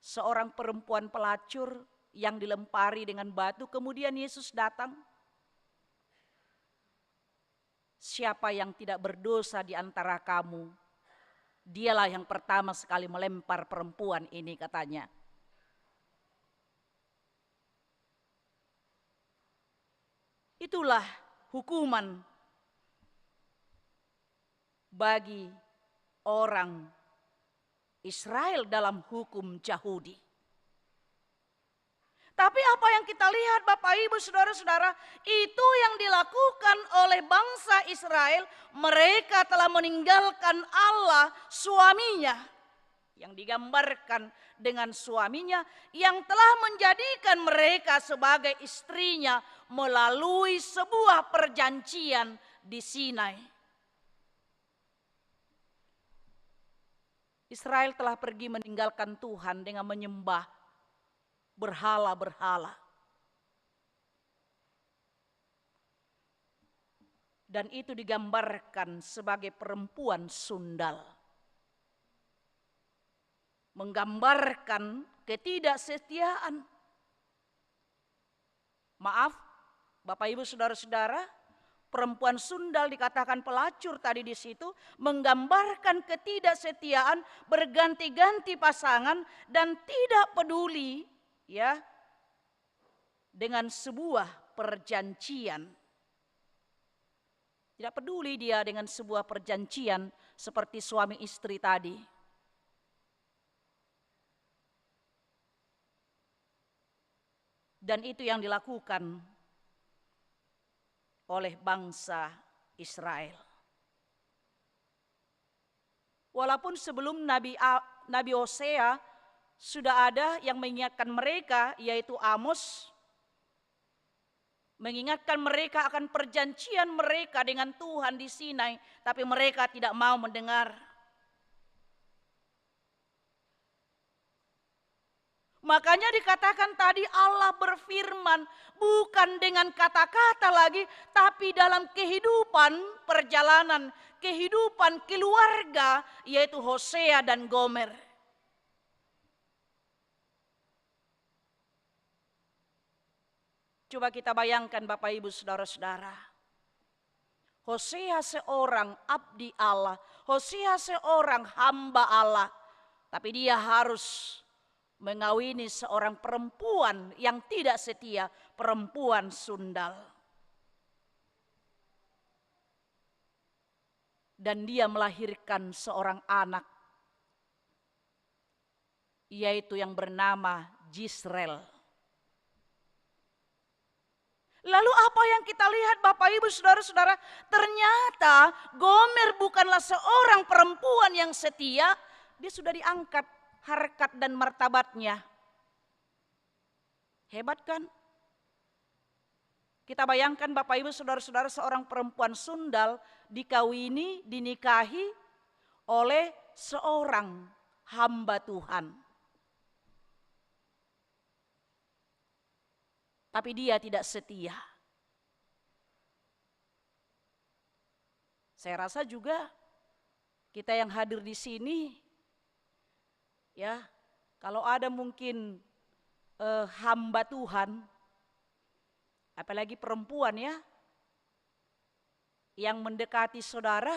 seorang perempuan pelacur yang dilempari dengan batu, kemudian Yesus datang. Siapa yang tidak berdosa di antara kamu, dialah yang pertama sekali melempar perempuan ini, katanya. Itulah hukuman bagi orang Israel dalam hukum Yahudi. Tapi apa yang kita lihat Bapak Ibu Saudara-saudara, itu yang dilakukan oleh bangsa Israel. Mereka telah meninggalkan Allah suaminya, yang digambarkan dengan suaminya yang telah menjadikan mereka sebagai istrinya melalui sebuah perjanjian di Sinai. Israel telah pergi meninggalkan Tuhan dengan menyembah berhala-berhala. Dan itu digambarkan sebagai perempuan sundal. Menggambarkan ketidaksetiaan. Maaf, Bapak Ibu Saudara-saudara, perempuan sundal dikatakan pelacur tadi di situ, menggambarkan ketidaksetiaan, berganti-ganti pasangan dan tidak peduli ya dengan sebuah perjanjian. Tidak peduli dia dengan sebuah perjanjian seperti suami istri tadi. Dan itu yang dilakukan oleh bangsa Israel. Walaupun sebelum Nabi Hosea sudah ada yang mengingatkan mereka, yaitu Amos, mengingatkan mereka akan perjanjian mereka dengan Tuhan di Sinai, tapi mereka tidak mau mendengar. Makanya dikatakan tadi Allah berfirman bukan dengan kata-kata lagi, tapi dalam kehidupan perjalanan, kehidupan keluarga, yaitu Hosea dan Gomer. Coba kita bayangkan Bapak Ibu Saudara-saudara. Hosea seorang abdi Allah, Hosea seorang hamba Allah, tapi dia harus mengawini seorang perempuan yang tidak setia, perempuan sundal. Dan dia melahirkan seorang anak, yaitu yang bernama Jisrel. Lalu apa yang kita lihat Bapak Ibu Saudara-saudara, ternyata Gomer bukanlah seorang perempuan yang setia, dia sudah diangkat harkat dan martabatnya. Hebat kan? Kita bayangkan Bapak Ibu Saudara-saudara, seorang perempuan sundal dikawini, dinikahi oleh seorang hamba Tuhan. Tapi dia tidak setia. Saya rasa juga kita yang hadir di sini, ya, kalau ada mungkin hamba Tuhan, apalagi perempuan ya, yang mendekati saudara,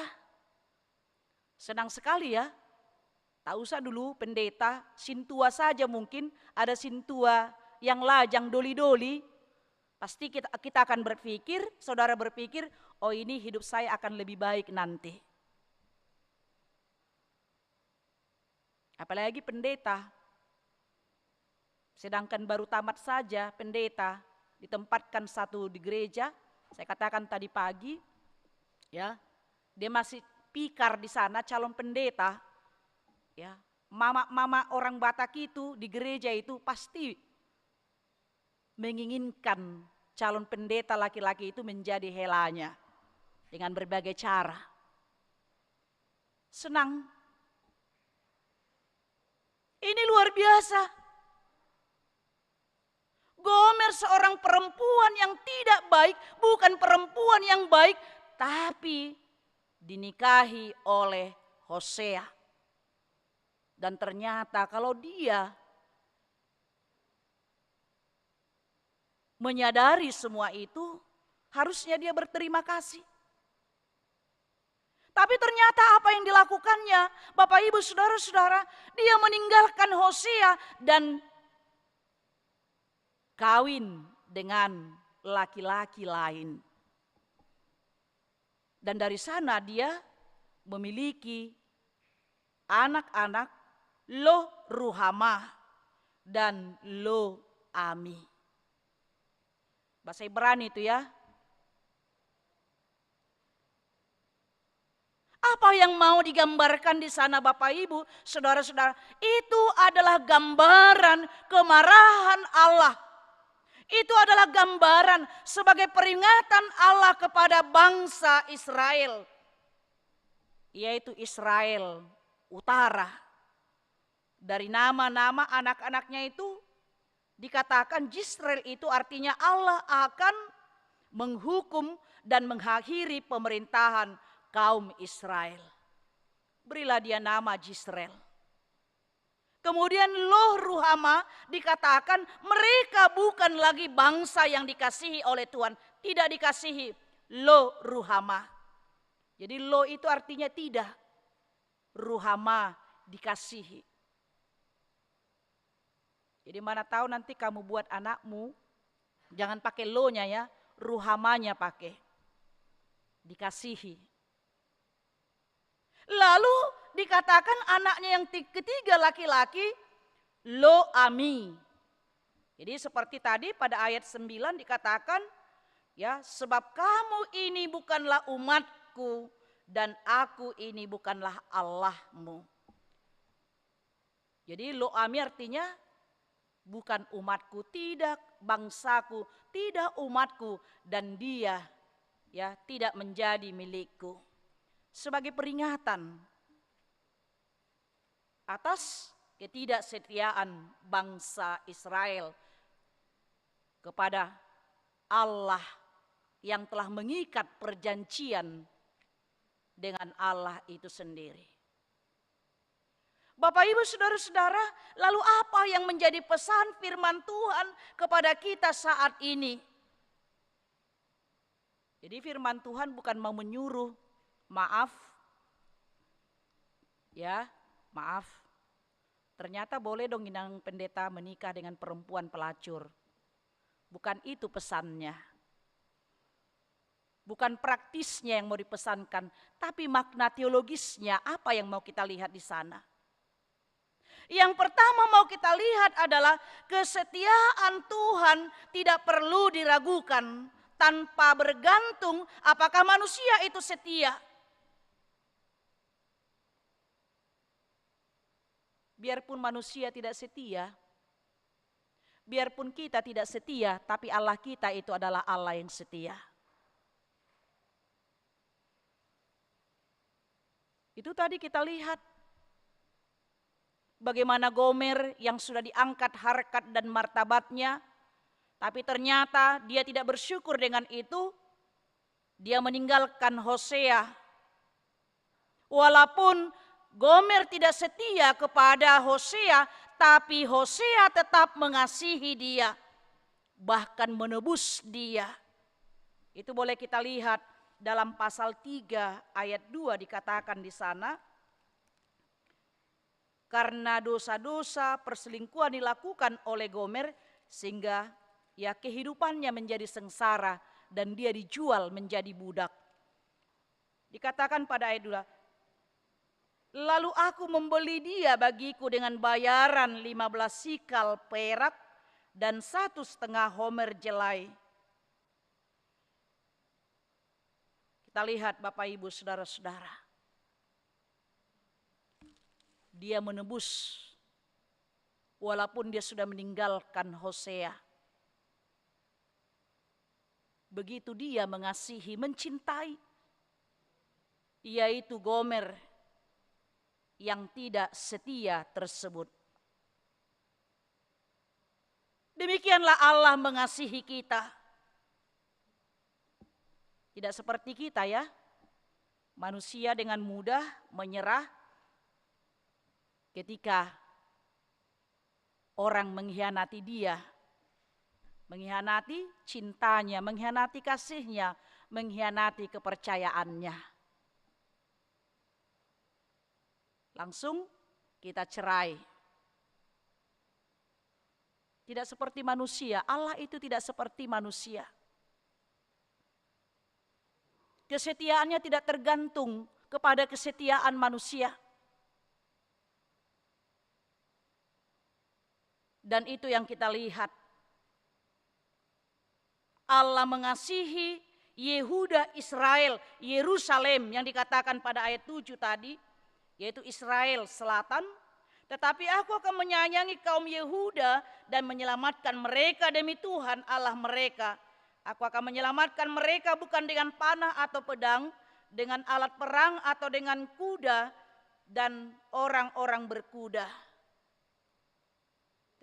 senang sekali ya. Tak usah dulu pendeta, sintua saja mungkin, ada sintua yang lajang doli-doli, pasti kita akan berpikir, saudara berpikir, oh ini hidup saya akan lebih baik nanti. Apalagi pendeta, sedangkan baru tamat saja pendeta, ditempatkan satu di gereja, saya katakan tadi pagi, ya, dia masih pikar di sana calon pendeta, ya, mama-mama orang Batak itu di gereja itu pasti menginginkan calon pendeta laki-laki itu menjadi helanya dengan berbagai cara. Senang. Ini luar biasa. Gomer seorang perempuan yang tidak baik, bukan perempuan yang baik, tapi dinikahi oleh Hosea. Dan ternyata kalau dia menyadari semua itu, harusnya dia berterima kasih. Tapi ternyata apa yang dilakukannya, Bapak Ibu Saudara-saudara, dia meninggalkan Hosea dan kawin dengan laki-laki lain. Dan dari sana dia memiliki anak-anak Lo Ruhamah dan Lo Ami. Bahasa Ibrani itu ya. Apa yang mau digambarkan di sana Bapak Ibu, Saudara-saudara, itu adalah gambaran kemarahan Allah. Itu adalah gambaran sebagai peringatan Allah kepada bangsa Israel. Yaitu Israel Utara. Dari nama-nama anak-anaknya itu dikatakan Yisrael itu artinya Allah akan menghukum dan mengakhiri pemerintahan kaum Israel. Berilah dia nama Yisrael. Kemudian Lo Ruhamah dikatakan mereka bukan lagi bangsa yang dikasihi oleh Tuhan. Tidak dikasihi. Lo Ruhamah. Jadi Lo itu artinya tidak. Ruhamah dikasihi. Jadi mana tahu nanti kamu buat anakmu, jangan pakai Lo-nya ya, Ruhamanya pakai. Dikasihi. Lalu dikatakan anaknya yang ketiga laki-laki, Lo Ami. Jadi seperti tadi pada ayat 9 dikatakan, ya, sebab kamu ini bukanlah umatku dan aku ini bukanlah Allahmu. Jadi Lo Ami artinya bukan umatku, tidak bangsaku, tidak umatku, dan dia ya tidak menjadi milikku. Sebagai peringatan atas ketidaksetiaan bangsa Israel kepada Allah yang telah mengikat perjanjian dengan Allah itu sendiri. Bapak Ibu Saudara-saudara, lalu apa yang menjadi pesan firman Tuhan kepada kita saat ini? Jadi firman Tuhan bukan mau menyuruh, maaf, ya, maaf. Ternyata boleh dong inang pendeta menikah dengan perempuan pelacur. Bukan itu pesannya. Bukan praktisnya yang mau dipesankan, tapi makna teologisnya apa yang mau kita lihat di sana. Yang pertama mau kita lihat adalah kesetiaan Tuhan tidak perlu diragukan tanpa bergantung apakah manusia itu setia. biarpun manusia tidak setia, biarpun kita tidak setia, tapi Allah kita itu adalah Allah yang setia. Itu tadi kita lihat bagaimana Gomer yang sudah diangkat harkat dan martabatnya, tapi ternyata dia tidak bersyukur dengan itu. Dia meninggalkan Hosea. Walaupun Gomer tidak setia kepada Hosea, tapi Hosea tetap mengasihi dia, bahkan menebus dia. Itu boleh kita lihat dalam pasal 3 ayat 2 dikatakan di sana. Karena dosa-dosa perselingkuhan dilakukan oleh Gomer, sehingga ya kehidupannya menjadi sengsara dan dia dijual menjadi budak. Dikatakan pada ayat 2, lalu aku membeli dia bagiku dengan bayaran 15 sikal perak dan 1,5 homer jelai. Kita lihat Bapak Ibu Saudara-saudara. Dia menebus walaupun dia sudah meninggalkan Hosea. Begitu dia mengasihi, mencintai, yaitu Gomer yang tidak setia tersebut. Demikianlah Allah mengasihi kita. Tidak seperti kita ya, manusia dengan mudah menyerah ketika orang mengkhianati dia. Mengkhianati cintanya, mengkhianati kasihnya, mengkhianati kepercayaannya. Langsung kita cerai. Tidak seperti manusia, Allah itu tidak seperti manusia. Kesetiaannya tidak tergantung kepada kesetiaan manusia. Dan itu yang kita lihat. Allah mengasihi Yehuda, Israel, Yerusalem yang dikatakan pada ayat 7 tadi, yaitu Israel selatan. Tetapi aku akan menyayangi kaum Yehuda dan menyelamatkan mereka demi Tuhan Allah mereka. Aku akan menyelamatkan mereka bukan dengan panah atau pedang, dengan alat perang atau dengan kuda dan orang-orang berkuda.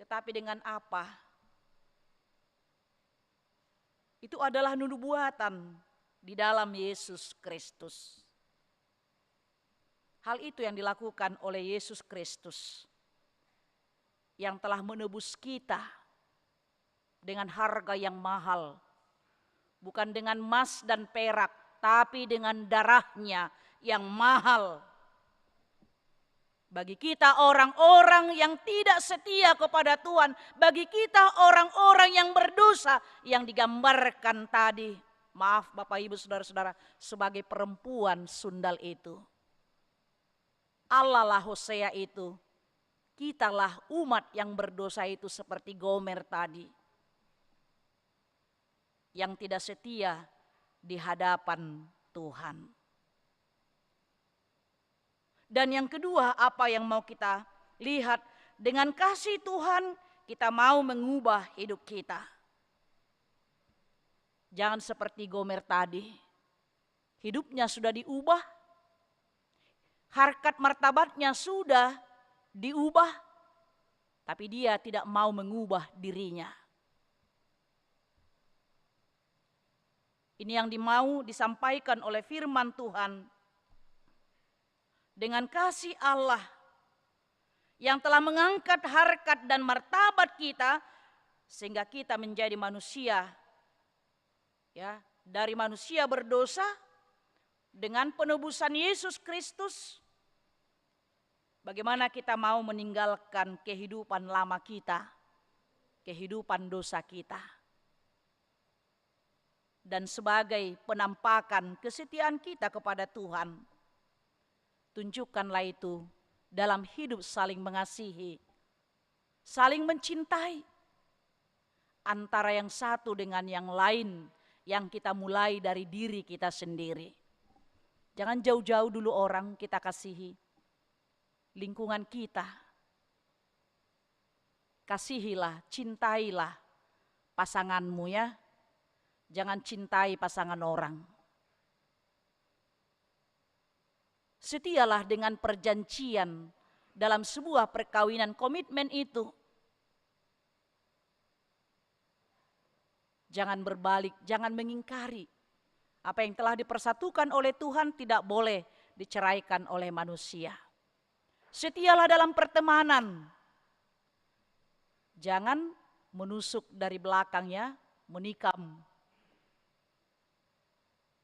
Tetapi dengan apa? Itu adalah nubuatan di dalam Yesus Kristus. Hal itu yang dilakukan oleh Yesus Kristus yang telah menebus kita dengan harga yang mahal. Bukan dengan emas dan perak, tapi dengan darahnya yang mahal. Bagi kita orang-orang yang tidak setia kepada Tuhan, bagi kita orang-orang yang berdosa yang digambarkan tadi, maaf Bapak Ibu Saudara-saudara, sebagai perempuan sundal itu. Allah lah Hosea itu, kitalah umat yang berdosa itu seperti Gomer tadi. Yang tidak setia di hadapan Tuhan. Dan yang kedua, apa yang mau kita lihat? Dengan kasih Tuhan, kita mau mengubah hidup kita. Jangan seperti Gomer tadi. Hidupnya sudah diubah. Harkat martabatnya sudah diubah. Tapi dia tidak mau mengubah dirinya. Ini yang dimau disampaikan oleh firman Tuhan. Dengan kasih Allah yang telah mengangkat harkat dan martabat kita sehingga kita menjadi manusia, ya, dari manusia berdosa dengan penebusan Yesus Kristus. Bagaimana kita mau meninggalkan kehidupan lama kita, kehidupan dosa kita. Dan sebagai penampakan kesetiaan kita kepada Tuhan, tunjukkanlah itu dalam hidup saling mengasihi, saling mencintai antara yang satu dengan yang lain, yang kita mulai dari diri kita sendiri. Jangan jauh-jauh dulu orang kita kasihi, lingkungan kita, kasihilah, cintailah pasanganmu ya. Jangan cintai pasangan orang. Setialah dengan perjanjian dalam sebuah perkawinan, komitmen itu. Jangan berbalik, jangan mengingkari. Apa yang telah dipersatukan oleh Tuhan tidak boleh diceraikan oleh manusia. Setialah dalam pertemanan. Jangan menusuk dari belakangnya, menikam.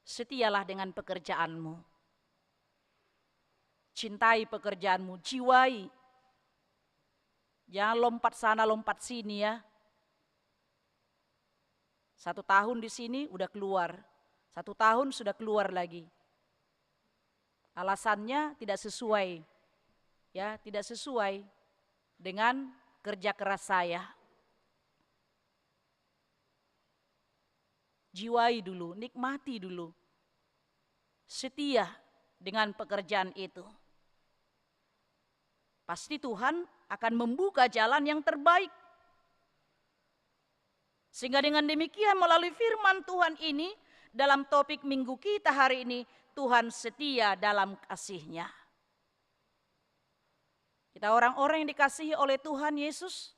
Setialah dengan pekerjaanmu. Cintai pekerjaanmu, jiwai. Jangan lompat sana, lompat sini ya. 1 tahun di sini udah keluar. 1 tahun sudah keluar lagi. Alasannya tidak sesuai. Ya, tidak sesuai dengan kerja keras saya. Jiwai dulu, nikmati dulu. Setia dengan pekerjaan itu. Pasti Tuhan akan membuka jalan yang terbaik. Sehingga dengan demikian melalui firman Tuhan ini, dalam topik minggu kita hari ini, Tuhan setia dalam kasih-Nya. Kita orang-orang yang dikasihi oleh Tuhan Yesus,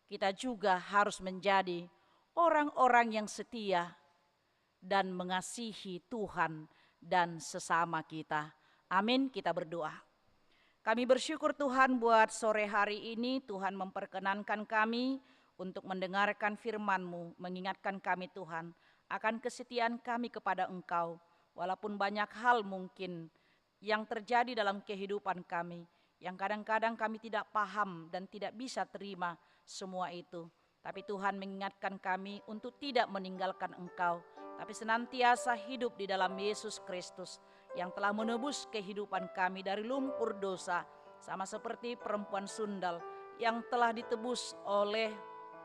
kita juga harus menjadi orang-orang yang setia dan mengasihi Tuhan dan sesama kita. Amin, kita berdoa. Kami bersyukur Tuhan buat sore hari ini Tuhan memperkenankan kami untuk mendengarkan firman-Mu, mengingatkan kami Tuhan akan kesetiaan kami kepada Engkau. Walaupun banyak hal mungkin yang terjadi dalam kehidupan kami, yang kadang-kadang kami tidak paham dan tidak bisa terima semua itu. Tapi Tuhan mengingatkan kami untuk tidak meninggalkan Engkau, tapi senantiasa hidup di dalam Yesus Kristus yang telah menebus kehidupan kami dari lumpur dosa, sama seperti perempuan sundal yang telah ditebus oleh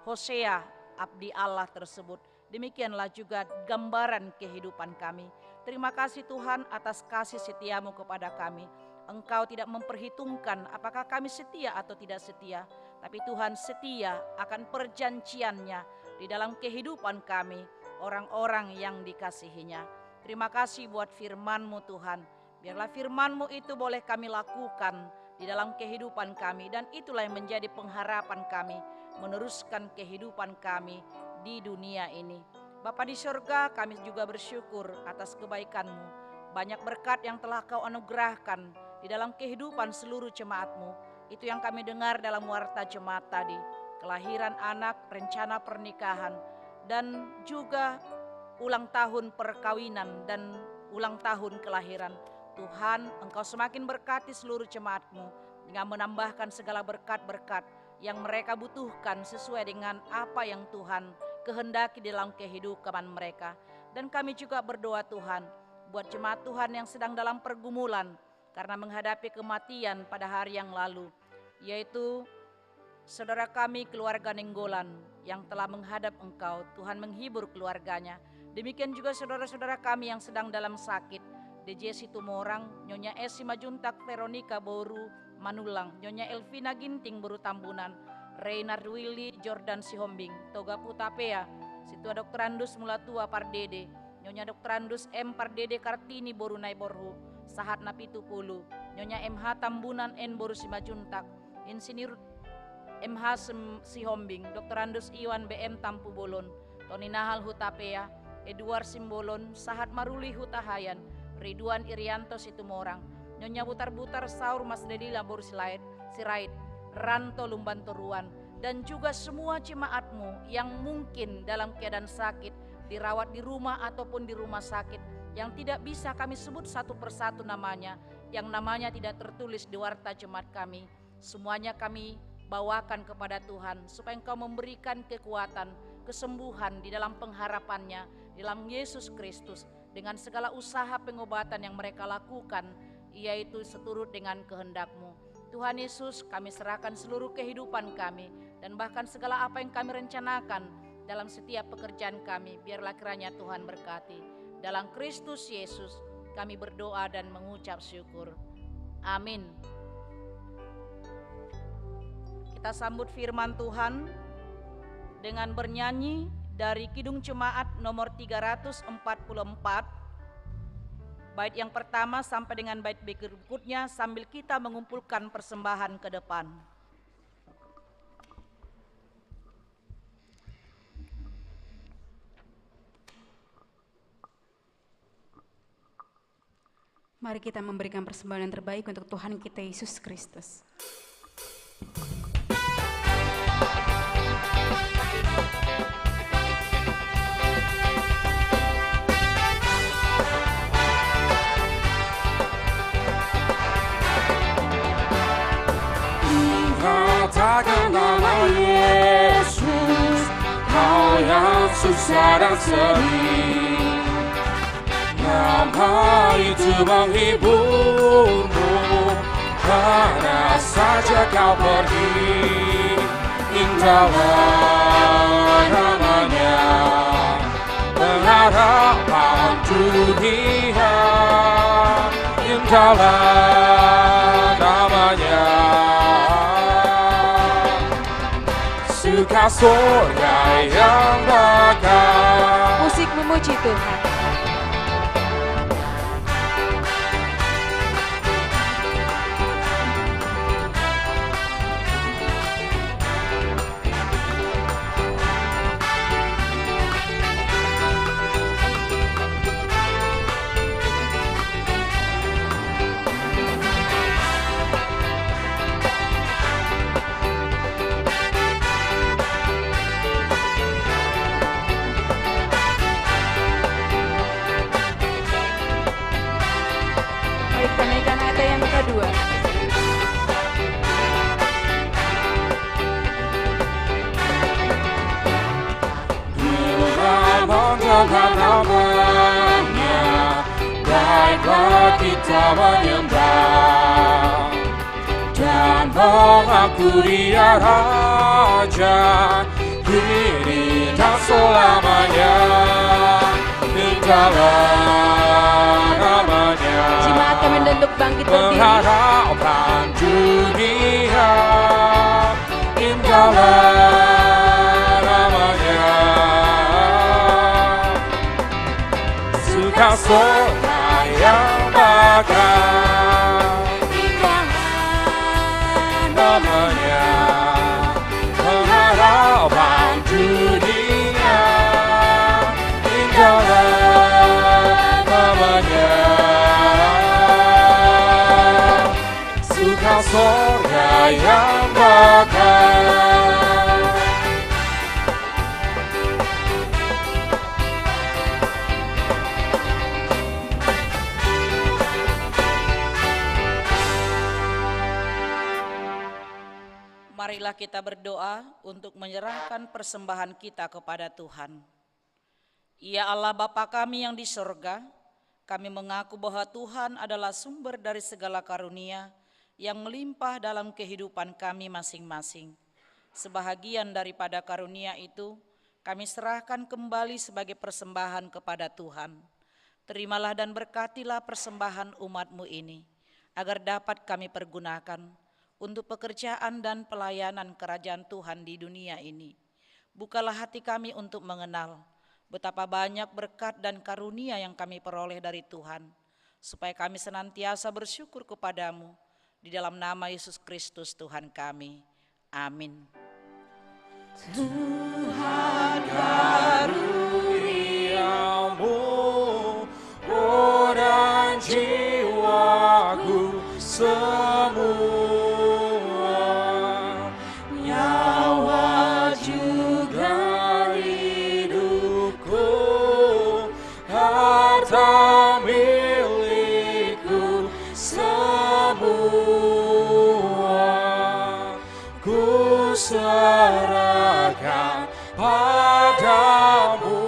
Hosea, abdi Allah tersebut. Demikianlah juga gambaran kehidupan kami. Terima kasih Tuhan atas kasih setiamu kepada kami. Engkau tidak memperhitungkan apakah kami setia atau tidak setia, tapi Tuhan setia akan perjanjiannya di dalam kehidupan kami, orang-orang yang dikasihinya. Terima kasih buat firman-Mu Tuhan. Biarlah firman-Mu itu boleh kami lakukan di dalam kehidupan kami, dan itulah yang menjadi pengharapan kami, meneruskan kehidupan kami di dunia ini. Bapa di surga, kami juga bersyukur atas kebaikan-Mu. Banyak berkat yang telah Kau anugerahkan di dalam kehidupan seluruh jemaat-Mu. Itu yang kami dengar dalam warta jemaat tadi. Kelahiran anak, rencana pernikahan, dan juga ulang tahun perkawinan dan ulang tahun kelahiran. Tuhan, Engkau semakin berkati seluruh jemaat-Mu dengan menambahkan segala berkat-berkat yang mereka butuhkan sesuai dengan apa yang Tuhan kehendaki dalam kehidupan mereka. Dan kami juga berdoa Tuhan buat jemaat Tuhan yang sedang dalam pergumulan karena menghadapi kematian pada hari yang lalu, yaitu saudara kami keluarga Nenggolan yang telah menghadap Engkau. Tuhan menghibur keluarganya. Demikian juga saudara-saudara kami yang sedang dalam sakit, DJ Situmorang, Nyonya Esi Majuntak, Veronica Boru Manulang, Nyonya Elvina Ginting Boru Tambunan, Reynard Willy Jordan Sihombing, Toga Putapea, Situa Dr. Andus Mulatua Pardede, Nyonya Dr. Andus M Pardede Kartini Boru Naiborhu, Sahat Napitu Pulu, Nyonya MH Tambunan N Boru Simajuntak, Insinyur MH Sihombing, Dr. Andus Iwan BM Tampu Bolon, Tony Nahal Hutapea, Edward Simbolon, Sahat Maruli Hutahayan, Ridwan Irianto Situmorang, Nyonya Butar-Butar Saur Mas Dedila Boru Sirait, Ranto Lumbantoruan, dan juga semua jemaat-Mu yang mungkin dalam keadaan sakit, dirawat di rumah ataupun di rumah sakit, yang tidak bisa kami sebut satu persatu namanya, yang namanya tidak tertulis di warta jemaat kami. Semuanya kami bawakan kepada Tuhan, supaya Engkau memberikan kekuatan, kesembuhan di dalam pengharapannya, di dalam Yesus Kristus, dengan segala usaha pengobatan yang mereka lakukan, yaitu seturut dengan kehendak-Mu. Tuhan Yesus, kami serahkan seluruh kehidupan kami, dan bahkan segala apa yang kami rencanakan dalam setiap pekerjaan kami, biarlah kiranya Tuhan berkati. Dalam Kristus Yesus kami berdoa dan mengucap syukur. Amin. Kita sambut firman Tuhan dengan bernyanyi dari Kidung Jemaat nomor 344, bait yang pertama sampai dengan bait berikutnya, sambil kita mengumpulkan persembahan ke depan. Mari kita memberikan persembahan yang terbaik untuk Tuhan kita Yesus Kristus. Katakan nama Yesus, Kau yang susah dan sedih. Nama itu menghiburmu, mana saja kau pergi. Indahlah namanya, pengharapan dunia. Indahlah namanya, suka surga yang bakal. Musik memuji Tuhan. Kenaikan ayat yang kedua. Bila mendengar namanya, baiklah kita menyembah dan mengaku Dia Raja, kini dan selamanya. Indahlah namanya, Jemaat kami mendenduk bangkit berdiri. pengharapan dunia. Indahlah namanya, suka surga yang bakal. Indahlah namanya, pengharapan dunia. Indahlah namanya, suka surga yang bakal. Marilah kita berdoa untuk menyerahkan persembahan kita kepada Tuhan. Ya Allah Bapa kami yang di sorga, kami mengaku bahwa Tuhan adalah sumber dari segala karunia yang melimpah dalam kehidupan kami masing-masing. Sebahagian daripada karunia itu kami serahkan kembali sebagai persembahan kepada Tuhan. Terimalah dan berkatilah persembahan umat-Mu ini, agar dapat kami pergunakan untuk pekerjaan dan pelayanan kerajaan Tuhan di dunia ini. Bukalah hati kami untuk mengenal betapa banyak berkat dan karunia yang kami peroleh dari Tuhan, supaya kami senantiasa bersyukur kepadamu, di dalam nama Yesus Kristus Tuhan kami. Amin. Tuhan karuniamu, roh dan jiwaku semua, nyawa juga hidupku, harta milikku semua, ku serahkan padamu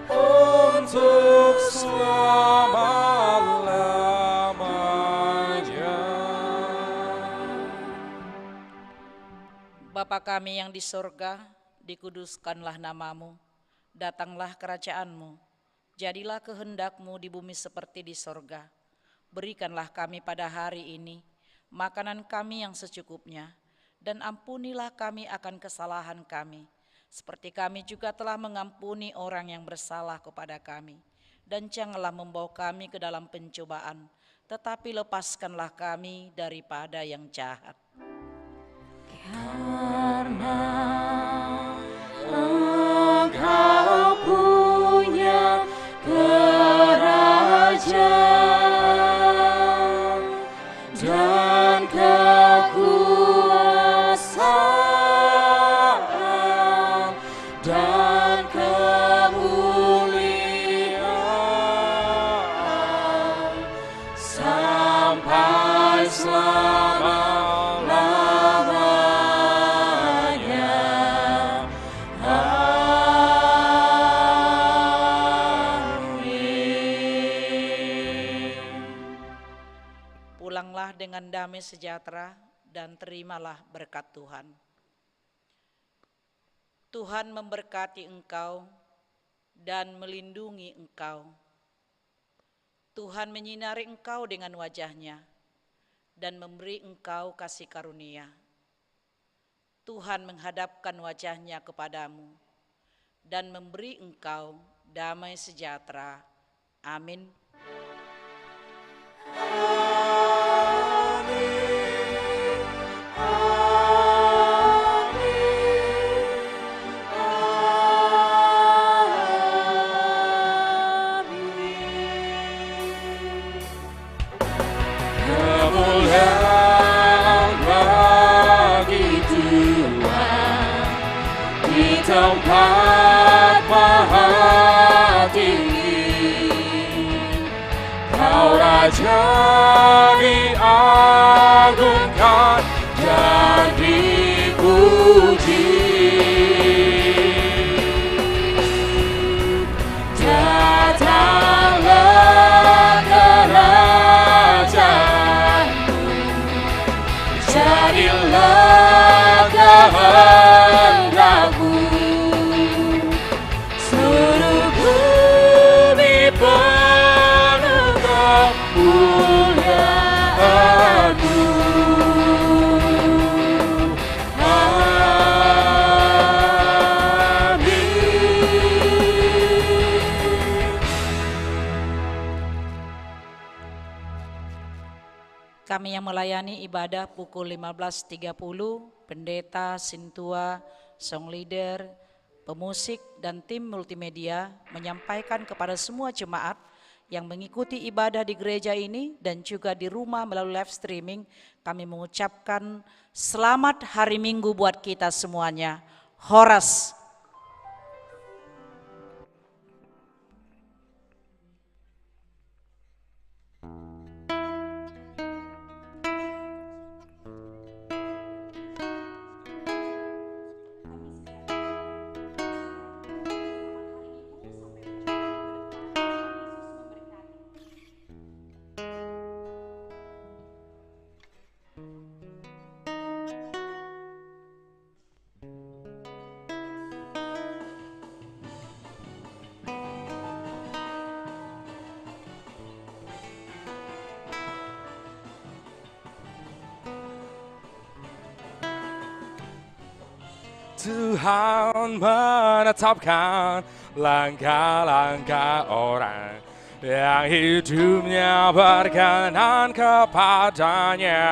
untuk selama-lamanya. Bapa kami yang di sorga, dikuduskanlah namamu, datanglah kerajaanmu, jadilah kehendakmu di bumi seperti di sorga. Berikanlah kami pada hari ini makanan kami yang secukupnya, dan ampunilah kami akan kesalahan kami, seperti kami juga telah mengampuni orang yang bersalah kepada kami. Dan janganlah membawa kami ke dalam pencobaan, tetapi lepaskanlah kami daripada yang jahat. Karena Engkau punya kerajaan dan kekuasaan dan kemuliaan sampai selama-lamanya. Amin. Pulanglah dengan damai sejahtera dan terimalah berkat Tuhan. Tuhan memberkati engkau dan melindungi engkau. Tuhan menyinari engkau dengan wajah-Nya dan memberi engkau kasih karunia. Tuhan menghadapkan wajah-Nya kepadamu dan memberi engkau damai sejahtera. Amin. Kemuliaan bagi Tuhan di tempat maha tinggi. Kau Raja diagungkan dan dipuji. Datanglah kerajaanmu, jadilah kehendak-Mu. Seluruh bumi penuh kemuliaan-Mu. Kami yang melayani ibadah pukul 15.30, pendeta, sintua, song leader, pemusik, dan tim multimedia menyampaikan kepada semua jemaat yang mengikuti ibadah di gereja ini dan juga di rumah melalui live streaming, kami mengucapkan selamat hari Minggu buat kita semuanya. Horas. Tuhan menetapkan langkah-langkah orang yang hidupnya berkenan kepadanya.